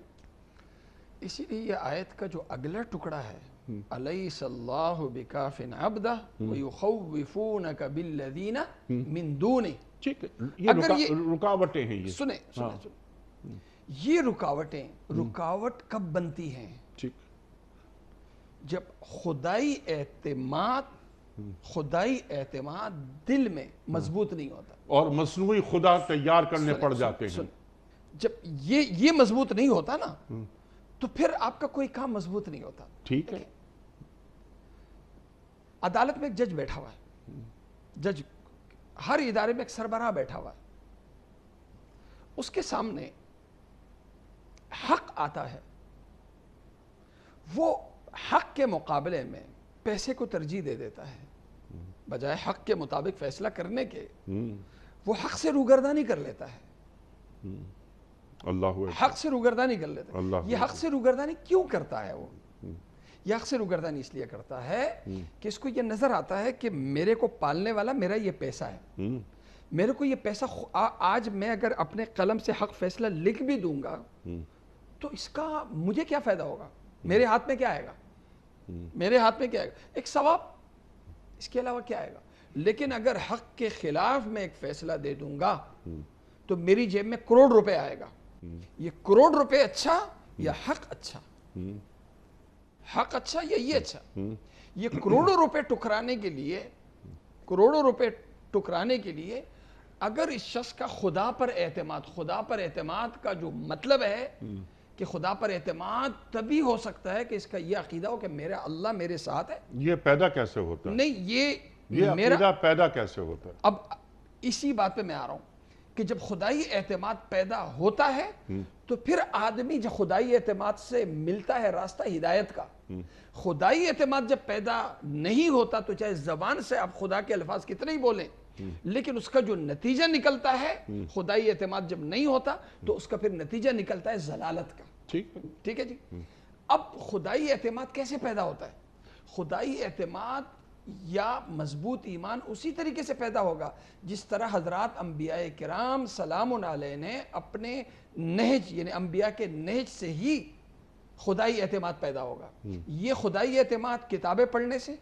اسی لیے یہ آیت کا جو اگلا ٹکڑا ہے، الیس اللہ بکاف عبدہ ویخوفونک بالذین من دونہ، ٹھیک ہے، اگر یہ رکاوٹیں ہیں، یہ سنیں یہ رکاوٹ کب بنتی ہیں؟ ٹھیک، جب خدائی اعتماد دل میں مضبوط نہیں ہوتا، اور مصنوعی خدا تیار کرنے پڑ جاتے ہیں۔ جب یہ مضبوط نہیں ہوتا نا تو پھر آپ کا کوئی کام مضبوط نہیں ہوتا۔ ٹھیک ہے، عدالت میں ایک جج بیٹھا ہوا ہے، جج ہر ادارے میں ایک سربراہ بیٹھا ہوا ہے، اس کے سامنے حق آتا ہے، وہ حق کے مقابلے میں پیسے کو ترجیح دے دیتا ہے، بجائے حق کے مطابق فیصلہ کرنے کے وہ حق سے روگردانی کر لیتا ہے، اللہ اکبر، حق سے روگردانی کر لیتا اللہ ہے۔ یہ حق سے روگردانی کیوں کرتا ہے وہ؟ یہ حق سے روگردانی اس لیے کرتا ہے کہ اس کو یہ نظر آتا ہے کہ میرے کو پالنے والا میرا یہ پیسہ ہے، میرے کو یہ پیسہ آج میں اگر اپنے قلم سے حق فیصلہ لکھ بھی دوں گا تو اس کا مجھے کیا فائدہ ہوگا؟ میرے ہاتھ میں کیا آئے گا؟ میرے ہاتھ میں کیا آئے گا؟ ایک ثواب، اس کے علاوہ کیا آئے گا؟ لیکن اگر حق کے خلاف میں ایک فیصلہ دے دوں گا تو میری جیب میں کروڑ روپے آئے گا۔ یہ کروڑ روپے اچھا یا حق اچھا؟ حق اچھا یا یہ اچھا؟ یہ کروڑوں روپے ٹکرانے کے لیے، کروڑوں روپے ٹکرانے کے لیے اگر اس شخص کا خدا پر اعتماد کا جو مطلب ہے کہ خدا پر اعتماد تبھی ہو سکتا ہے کہ اس کا یہ عقیدہ ہو کہ میرا اللہ میرے ساتھ ہے۔ یہ پیدا کیسے ہوتا ہے؟ نہیں، یہ عقیدہ پیدا کیسے ہوتا ہے؟ اب اسی بات پہ میں آ رہا ہوں کہ جب خدائی اعتماد پیدا ہوتا ہے تو پھر آدمی جب خدائی اعتماد سے ملتا ہے راستہ ہدایت کا۔ خدائی اعتماد جب پیدا نہیں ہوتا تو چاہے زبان سے آپ خدا کے الفاظ کتنے ہی بولیں، لیکن اس کا جو نتیجہ نکلتا ہے، خدائی اعتماد جب نہیں ہوتا تو اس کا پھر نتیجہ نکلتا ہے ضلالت کا۔ ٹھیک ہے جی؟ اب خدائی اعتماد کیسے پیدا ہوتا ہے؟ خدائی اعتماد یا مضبوط ایمان اسی طریقے سے پیدا ہوگا جس طرح حضرات انبیاء کرام سلام علیہ نے اپنے نہج یعنی انبیاء کے نہج سے ہی خدائی اعتماد پیدا ہوگا۔ یہ خدائی اعتماد کتابیں پڑھنے سے،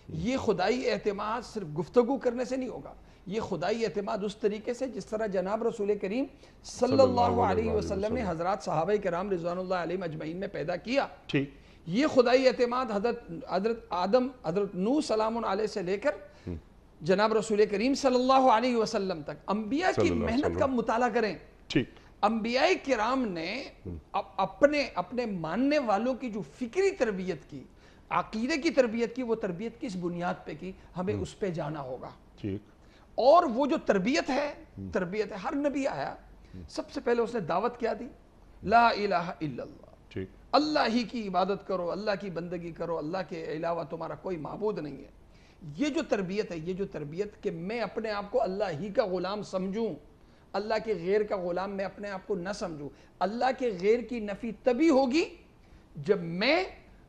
یہ خدائی اعتماد صرف گفتگو کرنے سے نہیں ہوگا، یہ خدائی اعتماد اس طریقے سے جس طرح جناب رسول کریم صلی اللہ علیہ وسلم نے حضرات صحابہ کرام رضوان اللہ علیہم اجمعین میں پیدا کیا۔ یہ خدائی اعتماد حضرت آدم، حضرت نوح سلام علیہ سے لے کر جناب رسول کریم صلی اللہ علیہ وسلم تک انبیاء کی محنت کا مطالعہ کریں۔ انبیاء کرام نے اپنے ماننے والوں کی جو فکری تربیت کی، عقیدے کی تربیت کی، وہ تربیت کس بنیاد پہ کی، ہمیں اس پہ جانا ہوگا۔ اور وہ جو تربیت ہے ہر نبی آیا سب سے پہلے اس نے دعوت کیا دی، لا الہ الا اللہ، اللہ ہی کی عبادت کرو، اللہ کی بندگی کرو، اللہ کے علاوہ تمہارا کوئی معبود نہیں ہے۔ یہ جو تربیت ہے، یہ جو تربیت کہ میں اپنے آپ کو اللہ ہی کا غلام سمجھوں، اللہ کے غیر کا غلام میں اپنے آپ کو نہ سمجھوں۔ اللہ کے غیر کی نفی تبھی ہوگی جب میں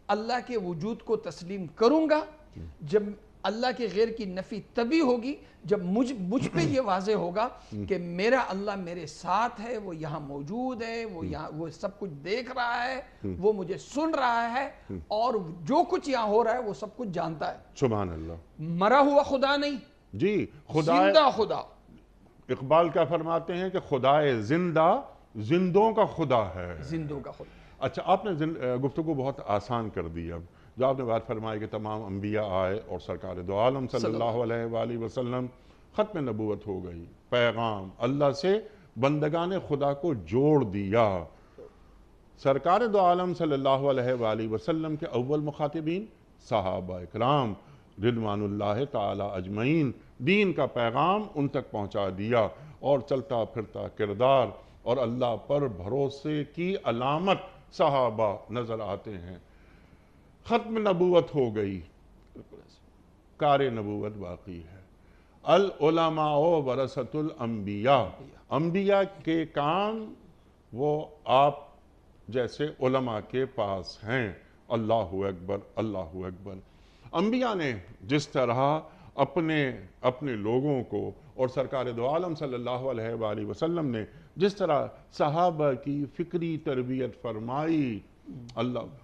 اللہ کے وجود کو تسلیم کروں گا، جب اللہ کے غیر کی نفی تبھی ہوگی جب مجھ پہ یہ واضح ہوگا کہ میرا اللہ میرے ساتھ ہے، وہ یہاں موجود ہے، وہ سب کچھ دیکھ رہا ہے، وہ مجھے سن رہا ہے، اور جو کچھ یہاں ہو رہا ہے وہ سب کچھ جانتا ہے۔ سبحان اللہ۔ مرا ہوا خدا نہیں جی، خدا زندہ خدا۔ اقبال کیا فرماتے ہیں کہ خدائے زندہ زندوں کا خدا ہے۔ زندوں کا خدا۔ اچھا، آپ نے گفتگو بہت آسان کر دی۔ اب جو آپ نے بات فرمائی کہ تمام انبیاء آئے اور سرکار دو عالم صلی اللہ علیہ وآلہ وسلم ختم نبوت ہو گئی، پیغام اللہ سے بندگان خدا کو جوڑ دیا۔ سرکار دو عالم صلی اللہ علیہ وآلہ وسلم کے اول مخاطبین صحابہ اکرام رضوان اللہ تعالی اجمعین، دین کا پیغام ان تک پہنچا دیا، اور چلتا پھرتا کردار اور اللہ پر بھروسے کی علامت صحابہ نظر آتے ہیں۔ ختم نبوت ہو گئی، کار نبوت باقی ہے۔ العلماء ورثۃ الانبیاء، انبیاء کے کام وہ آپ جیسے علماء کے پاس ہیں۔ اللہ اکبر، اللہ اکبر۔ انبیاء نے جس طرح اپنے لوگوں کو، اور سرکار دو عالم صلی اللہ علیہ وآلہ وسلم نے جس طرح صحابہ کی فکری تربیت فرمائی،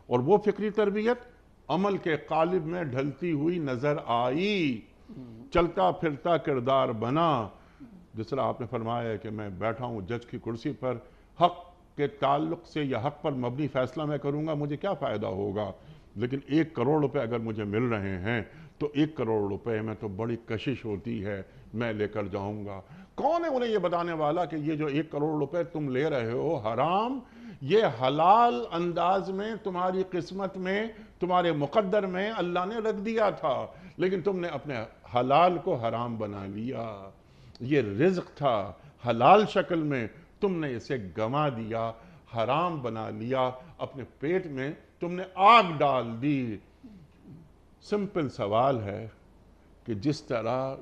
اور وہ فکری تربیت عمل کے قالب میں ڈھلتی ہوئی نظر آئی، چلتا پھرتا کردار بنا۔ جس طرح آپ نے فرمایا کہ میں بیٹھا ہوں جج کی کرسی پر، حق کے تعلق سے یا حق پر مبنی فیصلہ میں کروں گا، مجھے کیا فائدہ ہوگا؟ لیکن 1 کروڑ روپے اگر مجھے مل رہے ہیں تو 1 کروڑ روپے میں تو بڑی کشش ہوتی ہے، میں لے کر جاؤں گا۔ کون ہے انہیں یہ بتانے والا کہ یہ جو 1 کروڑ روپے تم لے رہے ہو حرام، یہ حلال انداز میں تمہاری قسمت میں، تمہارے مقدر میں اللہ نے رکھ دیا تھا، لیکن تم نے اپنے حلال کو حرام بنا لیا۔ یہ رزق تھا حلال شکل میں، تم نے اسے گما دیا، حرام بنا لیا، اپنے پیٹ میں تم نے آگ ڈال دی۔ سمپل سوال ہے کہ جس طرح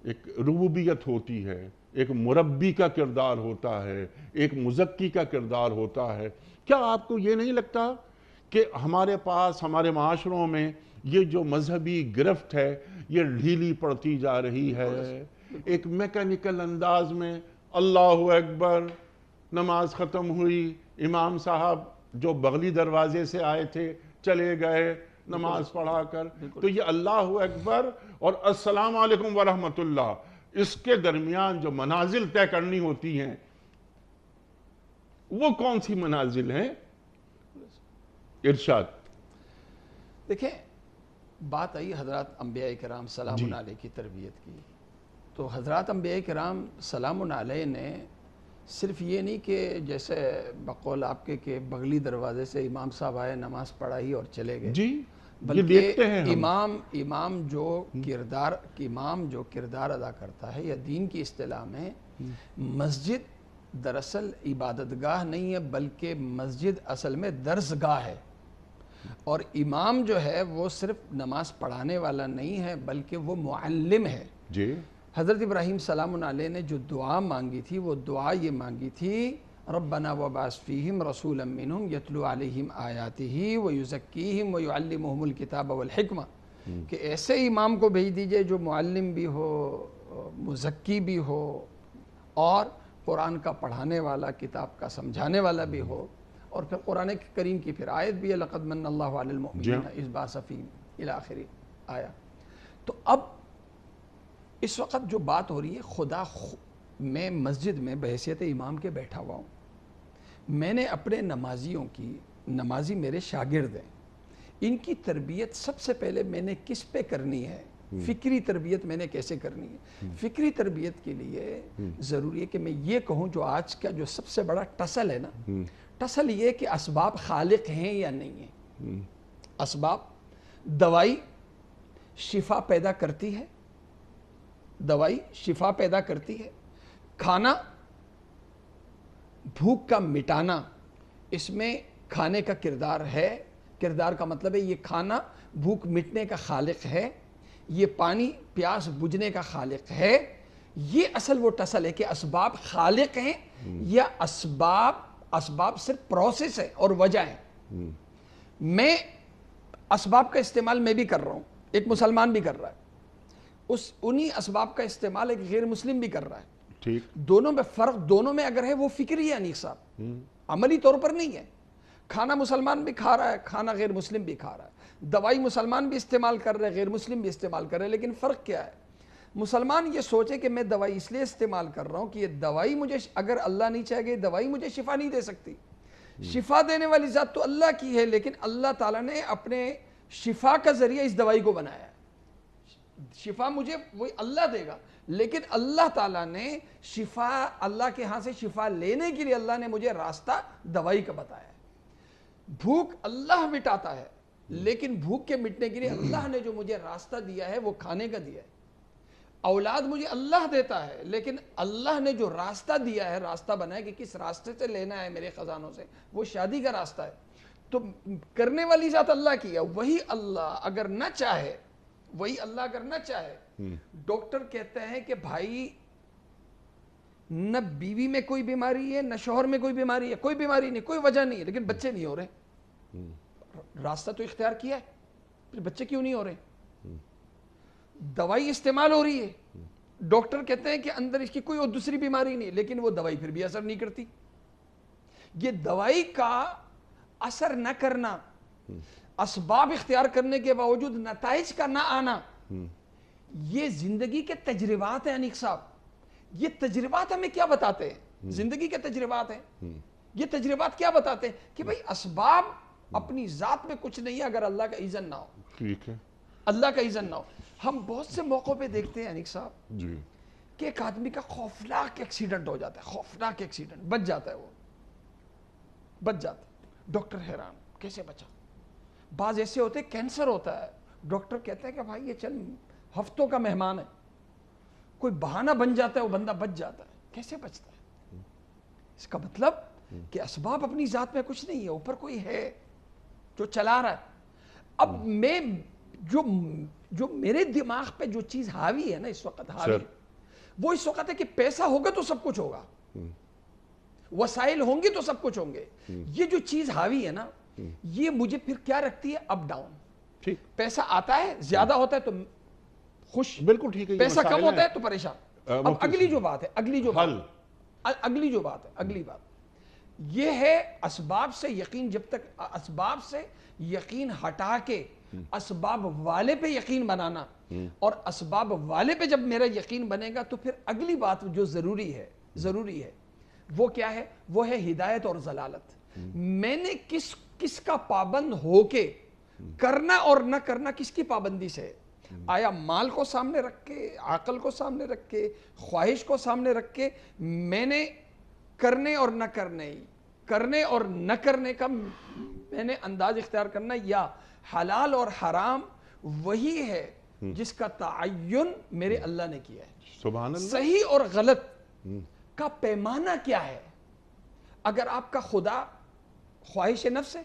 ایک ربوبیت ہوتی ہے، ایک مربی کا کردار ہوتا ہے، ایک مزکی کا کردار ہوتا ہے۔ کیا آپ کو یہ نہیں لگتا کہ ہمارے پاس ہمارے معاشروں میں یہ جو مذہبی گرفت ہے یہ ڈھیلی پڑتی جا رہی ہے؟ ایک میکینیکل انداز میں اللہ اکبر، نماز ختم ہوئی، امام صاحب جو بغلی دروازے سے آئے تھے چلے گئے نماز پڑھا کر، تو یہ اللہ اکبر اور السلام علیکم ورحمت اللہ، اس کے درمیان جو منازل طے کرنی ہوتی ہیں وہ کون سی منازل ہیں؟ ارشاد۔ دیکھیں، بات آئی حضرات انبیاء کرام سلام علیہ کی تربیت کی، تو حضرات انبیاء کرام سلام علیہ نے صرف یہ نہیں کہ جیسے بقول آپ کے کہ بغلی دروازے سے امام صاحب آئے، نماز پڑھائی اور چلے گئے، جی، یہ بلکہ دیکھتے ہیں ہم۔ امام جو کردار ادا کرتا ہے، یا دین کی اصطلاح میں مسجد دراصل عبادت گاہ نہیں ہے، بلکہ مسجد اصل میں درس گاہ ہے، اور امام جو ہے وہ صرف نماز پڑھانے والا نہیں ہے بلکہ وہ معلم ہے۔ جی، حضرت ابراہیم سلام علیہ نے جو دعا مانگی تھی وہ دعا یہ مانگی تھی، ربنا وبعث فیہم رسولا منہم یتلو علیہم آیاتہ ویزکیہم ویعلمہم الکتاب والحکمہ، کہ ایسے امام کو بھیج دیجئے جو معلم بھی ہو، مزکی بھی ہو، اور قرآن کا پڑھانے والا، کتاب کا سمجھانے والا بھی ہو، اور پھر قرآن کریم کی پھر آیت بھی ہے لقد من اللہ علی المؤمنین اذ بعث فیہم الی آخر آیا۔ تو اب اس وقت جو بات ہو رہی ہے، میں مسجد میں بحیثیت امام کے بیٹھا ہوا ہوں، میں نے اپنے نمازیوں کی، نمازی میرے شاگرد ہیں، ان کی تربیت سب سے پہلے میں نے کس پہ کرنی ہے؟ فکری تربیت میں نے کیسے کرنی ہے؟ فکری تربیت کے لیے ضروری ہے کہ میں یہ کہوں، جو آج کا جو سب سے بڑا ٹسل ہے نا، ٹسل یہ کہ اسباب خالق ہیں یا نہیں ہیں۔ اسباب، دوائی شفا پیدا کرتی ہے، دوائی شفا پیدا کرتی ہے، کھانا بھوک کا مٹانا، اس میں کھانے کا کردار ہے، کردار کا مطلب ہے یہ کھانا بھوک مٹنے کا خالق ہے، یہ پانی پیاس بجھنے کا خالق ہے۔ یہ اصل وہ ٹسل ہے کہ اسباب خالق ہیں یا اسباب صرف پروسیس ہے اور وجہ ہے۔ میں اسباب کا استعمال میں بھی کر رہا ہوں، ایک مسلمان بھی کر رہا ہے، انہی اسباب کا استعمال ایک غیر مسلم بھی کر رہا ہے۔ ٹھیک، دونوں میں فرق، دونوں میں اگر ہے وہ فکری ہے انیق صاحب، عملی طور پر نہیں ہے۔ کھانا مسلمان بھی کھا رہا ہے، کھانا غیر مسلم بھی کھا رہا ہے، دوائی مسلمان بھی استعمال کر رہے ہیں، غیر مسلم بھی استعمال کر رہے ہیں، لیکن فرق کیا ہے؟ مسلمان یہ سوچے کہ میں دوائی اس لیے استعمال کر رہا ہوں کہ یہ دوائی مجھے، اگر اللہ نہیں چاہے گا یہ دوائی مجھے شفا نہیں دے سکتی۔ شفا دینے والی ذات تو اللہ کی ہے، لیکن اللہ تعالیٰ نے اپنے شفا کا ذریعہ اس دوائی کو بنایا ہے۔ شفا مجھے وہی اللہ دے گا، لیکن اللہ تعالیٰ نے شفا، اللہ کے ہاں سے شفا لینے کے لیے اللہ نے مجھے راستہ دوائی کا بتایا ہے۔ بھوک اللہ مٹاتا ہے، لیکن بھوک کے مٹنے کے لیے اللہ نے جو مجھے راستہ دیا ہے وہ کھانے کا دیا ہے۔ اولاد مجھے اللہ دیتا ہے، لیکن اللہ نے جو راستہ دیا ہے، راستہ بنایا کہ کس راستے سے لینا ہے میرے خزانوں سے، وہ شادی کا راستہ ہے۔ تو کرنے والی ذات اللہ کی ہے، وہی اللہ اگر نہ چاہے، ڈاکٹر کہتے ہیں کہ بھائی نہ بیوی میں کوئی بیماری ہے، نہ شوہر میں کوئی بیماری ہے، کوئی بیماری نہیں، کوئی وجہ نہیں ہے، لیکن بچے نہیں ہو رہے۔ راستہ تو اختیار کیا ہے، پھر بچے کیوں نہیں ہو رہے؟ دوائی استعمال ہو رہی ہے، ڈاکٹر کہتے ہیں کہ اندر اس کی کوئی اور دوسری بیماری نہیں، لیکن وہ دوائی پھر بھی اثر نہیں کرتی۔ یہ دوائی کا اثر نہ کرنا، اسباب اختیار کرنے کے باوجود نتائج کا نہ آنا، یہ زندگی کے تجربات ہیں انیق صاحب۔ یہ تجربات ہمیں کیا بتاتے ہیں؟ زندگی کے تجربات ہیں۔ یہ تجربات کیا بتاتے ہیں؟ کہ بھئی اسباب اپنی ذات میں کچھ نہیں ہے اگر اللہ کا اذن نہ ہو۔ ٹھیک ہے، اللہ کا اذن نہ ہو۔ ہم بہت سے موقعوں پہ دیکھتے ہیں انیق صاحب جی، کہ ایک آدمی کا خوفناک ایکسیڈنٹ ہو جاتا ہے، خوفناک ایکسیڈنٹ، بچ جاتا ہے، وہ بچ جاتا ہے، ڈاکٹر حیران کیسے بچا۔ بعض ایسے ہوتے ہیں کینسر ہوتا ہے، ڈاکٹر کہتے ہیں کہ بھائی یہ چند ہفتوں کا مہمان ہے، کوئی بہانہ بن جاتا ہے، وہ بندہ بچ جاتا ہے۔ کیسے بچتا ہے؟ اس کا مطلب کہ اسباب اپنی ذات میں کچھ نہیں ہے، اوپر کوئی ہے جو چلا رہا ہے۔ اب میں جو میرے دماغ پہ جو چیز حاوی ہے نا اس وقت حاوی سر وہ اس وقت ہے کہ پیسہ ہوگا تو سب کچھ ہوگا، وسائل ہوں گے تو سب کچھ ہوں گے. یہ جو چیز حاوی ہے نا یہ مجھے پھر کیا رکھتی ہے؟ Up down. ٹھیک پیسہ آتا ہے زیادہ ہوتا ہے تو خوش، بالکل ٹھیک ہے. یہ پیسہ کم مسائل ہوتا ہیں. ہے تو پریشان. اب اگلی جو بات ہے اگلی جو بات یہ ہے اسباب سے یقین. جب تک اسباب سے یقین ہٹا کے اسباب والے پہ یقین بنانا، اور اسباب والے پہ جب میرا یقین بنے گا تو پھر اگلی بات جو ضروری ہے وہ کیا ہے؟ وہ ہے ہدایت اور ضلالت. میں نے کس کا پابند ہو کے کرنا اور نہ کرنا کس کی پابندی سے ہے؟ آیا مال کو سامنے رکھ کے، عقل کو سامنے رکھ کے، خواہش کو سامنے رکھ کے میں نے کرنے اور نہ کرنے کا میں نے انداز اختیار کرنا، یا حلال اور حرام وہی ہے جس کا تعین میرے اللہ نے کیا ہے؟ سبحان اللہ. صحیح اور غلط کا پیمانہ کیا ہے؟ اگر آپ کا خدا خواہش نفس ہے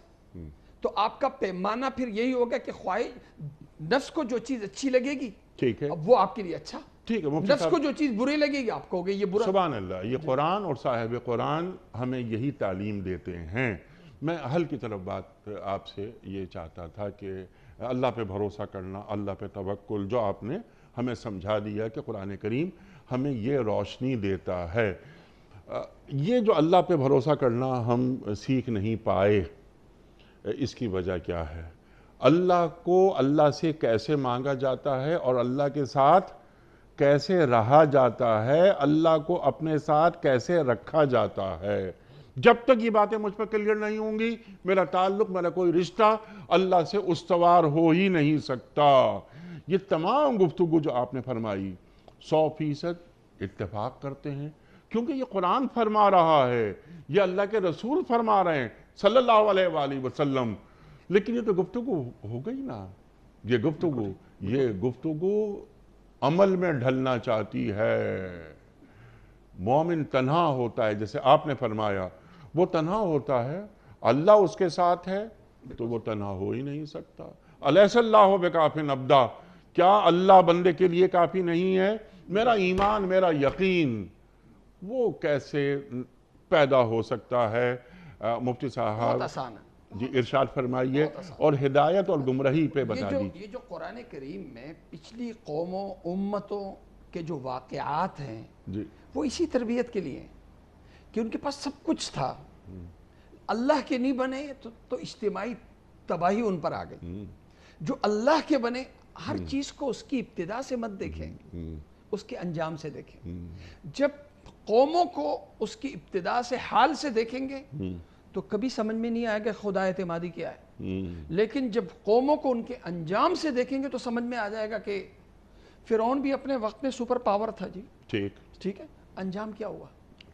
تو آپ کا پیمانہ پھر یہی ہوگا کہ خواہش نفس کو جو چیز اچھی لگے گی ٹھیک ہے اب وہ آپ کے لیے اچھا، ٹھیک ہے. مفتی نفس صاحب کو جو چیز بری لگے گی آپ کہو گے یہ برا. سبحان اللہ. یہ قرآن اور صاحب قرآن ہمیں یہی تعلیم دیتے ہیں. میں حل کی طرف بات آپ سے یہ چاہتا تھا کہ اللہ پہ بھروسہ کرنا، اللہ پہ توکل، جو آپ نے ہمیں سمجھا دیا کہ قرآن کریم ہمیں یہ روشنی دیتا ہے. یہ جو اللہ پہ بھروسہ کرنا ہم سیکھ نہیں پائے، اس کی وجہ کیا ہے؟ اللہ کو اللہ سے کیسے مانگا جاتا ہے اور اللہ کے ساتھ کیسے رہا جاتا ہے، اللہ کو اپنے ساتھ کیسے رکھا جاتا ہے، جب تک یہ باتیں مجھ پر کلیئر نہیں ہوں گی میرا تعلق، میرا کوئی رشتہ اللہ سے استوار ہو ہی نہیں سکتا. یہ تمام گفتگو جو آپ نے فرمائی 100% اتفاق کرتے ہیں، کیونکہ یہ قرآن فرما رہا ہے، یہ اللہ کے رسول فرما رہے ہیں صلی اللہ علیہ وآلہ وسلم. لیکن یہ تو گفتگو ہو گئی نا، یہ گفتگو عمل میں ڈھلنا چاہتی ہے. مومن تنہا ہوتا ہے، جیسے آپ نے فرمایا وہ تنہا ہوتا ہے، اللہ اس کے ساتھ ہے تو وہ تنہا ہو ہی نہیں سکتا. الیس اللہ بکاف عبدا، کیا اللہ بندے کے لیے کافی نہیں ہے؟ میرا ایمان، میرا یقین وہ کیسے پیدا ہو سکتا ہے؟ مفتی صاحب بہت آسان ہے. جی ارشاد فرمائیے اور ہدایت اور گمراہی پہ بتا دیجیے. یہ جو قرآن کریم میں پچھلی قوموں امتوں کے جو واقعات ہیں جی وہ اسی تربیت کے لیے ہیں کہ ان کے پاس سب کچھ تھا، اللہ کے نہیں بنے تو اجتماعی تباہی ان پر آ گئی. جو اللہ کے بنے ہر چیز کو اس کی ابتدا سے مت دیکھیں، اس کے انجام سے دیکھیں. جب قوموں کو اس کی ابتدا سے حال سے دیکھیں گے تو کبھی سمجھ میں نہیں آئے گا خدا اعتمادی کیا ہے. لیکن جب قوموں کو ان کے انجام سے دیکھیں گے تو سمجھ میں آ جائے گا کہ فرعون بھی اپنے وقت میں سپر پاور تھا جی، ٹھیک ہے، انجام کیا ہوا؟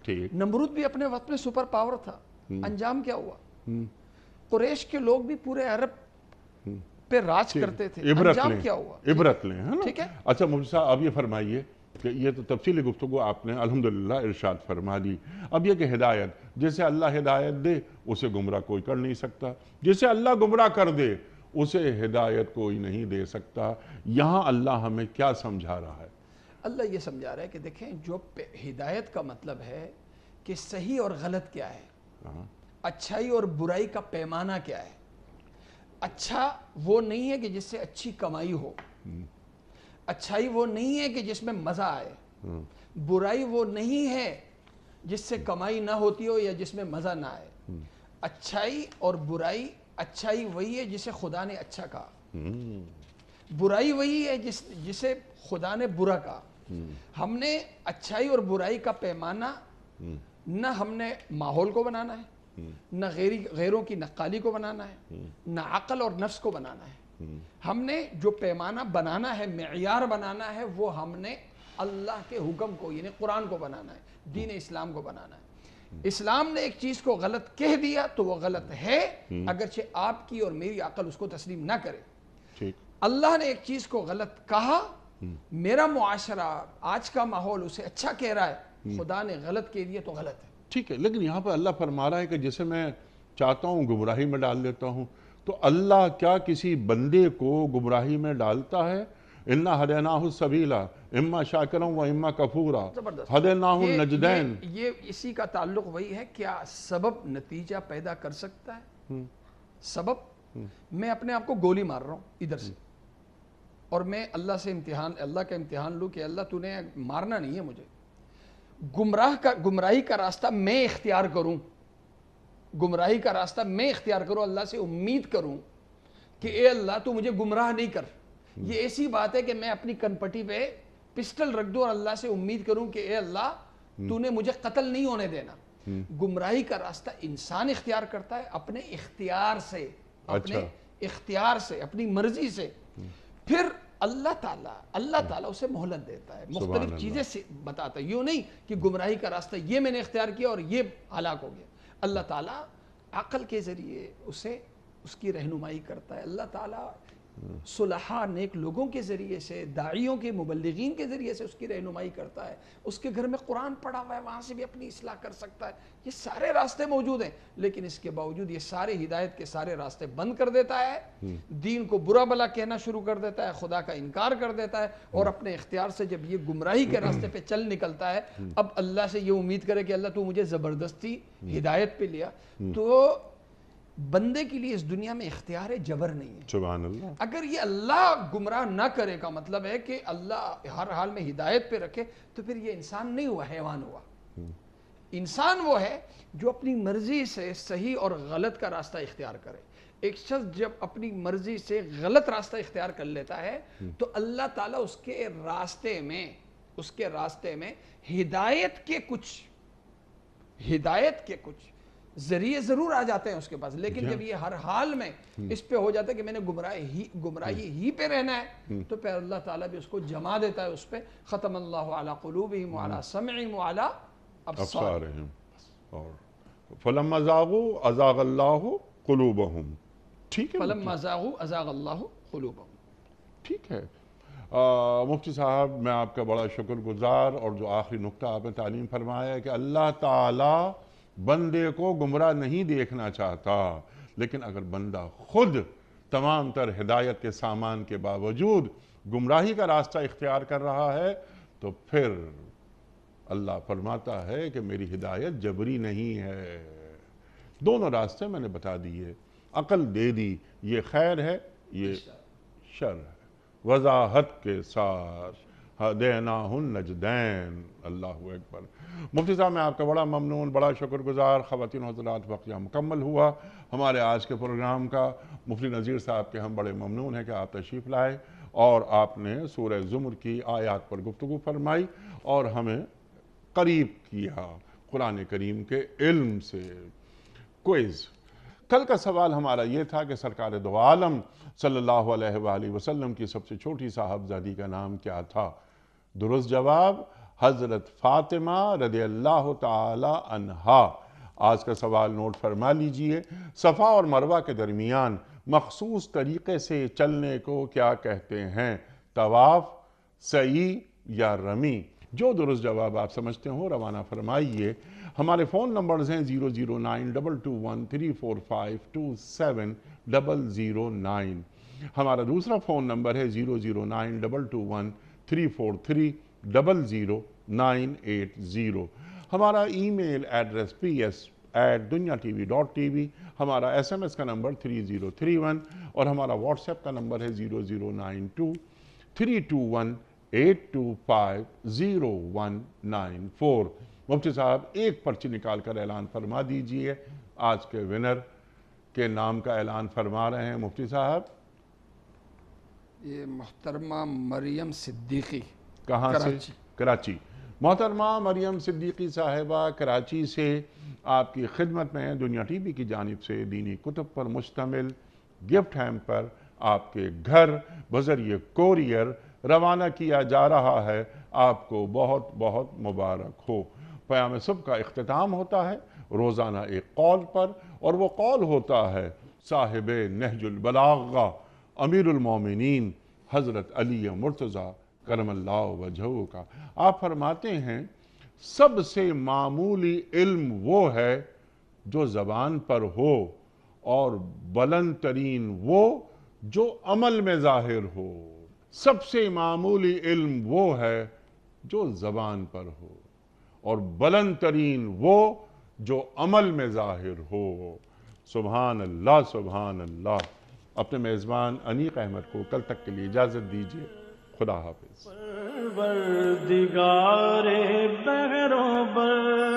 ٹھیک. نمرود بھی اپنے وقت میں سپر پاور تھا، انجام کیا ہوا؟ قریش کے لوگ بھی پورے عرب پہ راج کرتے تھے، انجام کیا ہوا؟ عبرت لیں، ہے نا؟ ٹھیک ہے. اچھا مفتی صاحب اب یہ فرمائیے کہ یہ تو تفصیلی گفتگو آپ نے الحمدللہ ارشاد فرما دی. اب یہ کہ ہدایت، جیسے اللہ ہدایت دے اسے گمراہ کوئی کر نہیں سکتا، جسے اللہ گمراہ کر دے اسے ہدایت کوئی نہیں دے سکتا. یہاں اللہ ہمیں کیا سمجھا رہا ہے؟ اللہ یہ سمجھا رہا ہے کہ دیکھیں جو ہدایت کا مطلب ہے کہ صحیح اور غلط کیا ہے، اچھائی اور برائی کا پیمانہ کیا ہے. اچھا وہ نہیں ہے کہ جس سے اچھی کمائی ہو، اچھائی وہ نہیں ہے کہ جس میں مزہ آئے، برائی وہ نہیں ہے جس سے کمائی نہ ہوتی ہو یا جس میں مزہ نہ آئے. اچھائی اور برائی، اچھائی وہی ہے جسے خدا نے اچھا کہا، برائی وہی ہے جسے خدا نے برا کہا. ہم نے اچھائی اور برائی کا پیمانہ نہ ہم نے ماحول کو بنانا ہے، نہ غیروں کی نقالی کو بنانا ہے، نہ عقل اور نفس کو بنانا ہے. ہم نے جو پیمانہ بنانا ہے، معیار بنانا ہے، وہ ہم نے اللہ کے حکم کو یعنی قرآن کو بنانا ہے، دین اسلام کو بنانا ہے. اسلام نے ایک چیز کو غلط کہہ دیا تو وہ غلط ہے، اگرچہ آپ کی اور میری عقل اس کو تسلیم نہ کرے. اللہ نے ایک چیز کو غلط کہا، میرا معاشرہ آج کا ماحول اسے اچھا کہہ رہا ہے، خدا نے غلط کہہ دیا تو غلط ہے. ٹھیک ہے، لیکن یہاں پر اللہ فرما رہا ہے کہ جسے میں چاہتا ہوں گمراہی میں ڈال دیتا ہوں. تو اللہ کیا کسی بندے کو گمراہی میں ڈالتا ہے؟ اِنَّا هَدَيْنَاهُ السَّبِيلَ اِمَّا شَاكِرًا وَإِمَّا كَفُورًا زبردست. هَدَيْنَاهُ النَّجْدَيْن. یہ اسی کا تعلق وہی ہے، کیا سبب نتیجہ پیدا کر سکتا ہے؟ سبب، میں اپنے آپ کو گولی مار رہا ہوں ادھر سے، اور میں اللہ سے اللہ کا امتحان لوں کہ اللہ تو نے مارنا نہیں ہے مجھے، گمراہی کا راستہ میں اختیار کروں، گمراہی کا راستہ میں اختیار کروں، اللہ سے امید کروں کہ اے اللہ تو مجھے گمراہ نہیں کر. یہ ایسی بات ہے کہ میں اپنی کنپٹی پہ پسٹل رکھ دوں اور اللہ سے امید کروں کہ اے اللہ تو نے مجھے قتل نہیں ہونے دینا. گمراہی کا راستہ انسان اختیار کرتا ہے اپنے اختیار سے، اپنے اختیار سے، اپنی مرضی سے. پھر اللہ تعالیٰ اسے مہلت دیتا ہے، مختلف چیزیں سے بتاتا ہے. یوں نہیں کہ گمراہی کا راستہ یہ میں نے اختیار کیا اور یہ ہلاک ہو گیا. اللہ تعالیٰ عقل کے ذریعے اس کی رہنمائی کرتا ہے. اللہ تعالیٰ صلحاء نیک لوگوں کے ذریعے سے، داعیوں کے، مبلغین کے ذریعے سے اس کی رہنمائی کرتا ہے. اس کے گھر میں قرآن پڑھا ہوا ہے، وہاں سے بھی اپنی اصلاح کر سکتا ہے. یہ سارے راستے موجود ہیں، لیکن اس کے باوجود یہ سارے ہدایت کے سارے راستے بند کر دیتا ہے، دین کو برا بلا کہنا شروع کر دیتا ہے، خدا کا انکار کر دیتا ہے، اور اپنے اختیار سے جب یہ گمراہی کے راستے پہ چل نکلتا ہے، اب اللہ سے یہ امید کرے کہ اللہ تو مجھے زبردستی ہدایت پہ لیا. تو بندے کے لیے اس دنیا میں اختیار جبر نہیں ہے. سبحان اللہ. اگر یہ اللہ گمراہ نہ کرے کا مطلب ہے کہ اللہ ہر حال میں ہدایت پہ رکھے، تو پھر یہ انسان نہیں ہوا، حیوان ہوا. انسان وہ ہے جو اپنی مرضی سے صحیح اور غلط کا راستہ اختیار کرے. ایک شخص جب اپنی مرضی سے غلط راستہ اختیار کر لیتا ہے تو اللہ تعالیٰ اس کے راستے میں ہدایت کے کچھ ذریعے ضرور آ جاتے ہیں اس کے پاس، لیکن جب یہ ہر حال میں اس پہ ہو جاتا ہے کہ میں نے گمراہی ہی پہ رہنا ہے، تو پھر اللہ تعالیٰ بھی اس کو جما دیتا ہے اس پہ. ختم اللہ علی قلوبہم وعلی سمعہم وعلی ابصارہم. اور فلما زاغوا ازاغ اللہ قلوبہم. ٹھیک ہے، فلما زاغوا ازاغ اللہ قلوبہم. ٹھیک ہے. مفتی صاحب، میں آپ کا بڑا شکر گزار، اور جو آخری نقطہ آپ نے تعلیم فرمایا ہے کہ اللہ تعالیٰ بندے کو گمراہ نہیں دیکھنا چاہتا، لیکن اگر بندہ خود تمام تر ہدایت کے سامان کے باوجود گمراہی کا راستہ اختیار کر رہا ہے، تو پھر اللہ فرماتا ہے کہ میری ہدایت جبری نہیں ہے. دونوں راستے میں نے بتا دیے، عقل دے دی، یہ خیر ہے، یہ شر ہے، وضاحت کے ساتھ. ہدیناہ النجدین. اللہ اکبر. مفتی صاحب، میں آپ کا بڑا ممنون، بڑا شکر گزار. خواتین و حضرات، وقت یہاں مکمل ہوا ہمارے آج کے پروگرام کا. مفتی نذیر صاحب کے ہم بڑے ممنون ہیں کہ آپ تشریف لائے اور آپ نے سورہ زمر کی آیات پر گفتگو فرمائی اور ہمیں قریب کیا قرآن کریم کے علم سے. کوئز. کل کا سوال ہمارا یہ تھا کہ سرکار دو عالم صلی اللہ علیہ وآلہ وسلم کی سب سے چھوٹی صاحبزادی کا نام کیا تھا؟ درست جواب حضرت فاطمہ رضی اللہ تعالی عنہا. آج کا سوال نوٹ فرما لیجئے. صفا اور مروہ کے درمیان مخصوص طریقے سے چلنے کو کیا کہتے ہیں؟ طواف، سعی یا رمی؟ جو درست جواب آپ سمجھتے ہو روانہ فرمائیے. ہمارے فون نمبرز ہیں 00922134527 ہمارا دوسرا فون نمبر ہے 0092213400980. ہمارا ای میل ایڈریس ps@dunyatv.tv. ہمارا SMS کا نمبر 3031 اور ہمارا واٹس ایپ کا نمبر ہے 00923258250194. مفتی صاحب، ایک پرچی نکال کر اعلان فرما دیجئے. آج کے ونر کے نام کا اعلان فرما رہے ہیں مفتی صاحب. یہ محترمہ مریم صدیقی. کہاں سے؟ کراچی. محترمہ مریم صدیقی صاحبہ کراچی سے آپ کی خدمت میں دنیا ٹی وی کی جانب سے دینی کتب پر مشتمل گفٹ ہیمپر آپ کے گھر بذریعہ کوریئر روانہ کیا جا رہا ہے. آپ کو بہت بہت مبارک ہو. پیام صبح کا اختتام ہوتا ہے روزانہ ایک قول پر، اور وہ قول ہوتا ہے صاحب نہج البلاغہ امیر المومنین حضرت علی مرتضیٰ کرم اللہ وجہہ کا. آپ فرماتے ہیں سب سے معمولی علم وہ ہے جو زبان پر ہو اور بلند ترین وہ جو عمل میں ظاہر ہو۔ سب سے معمولی علم وہ ہے جو زبان پر ہو، اور بلند ترین وہ جو عمل میں ظاہر ہو۔ سبحان اللہ سبحان اللہ۔ اپنے میزبان انیق احمد کو کل تک کے لیے اجازت دیجیے۔ خدا حافظ۔ پروردگار بحروں پر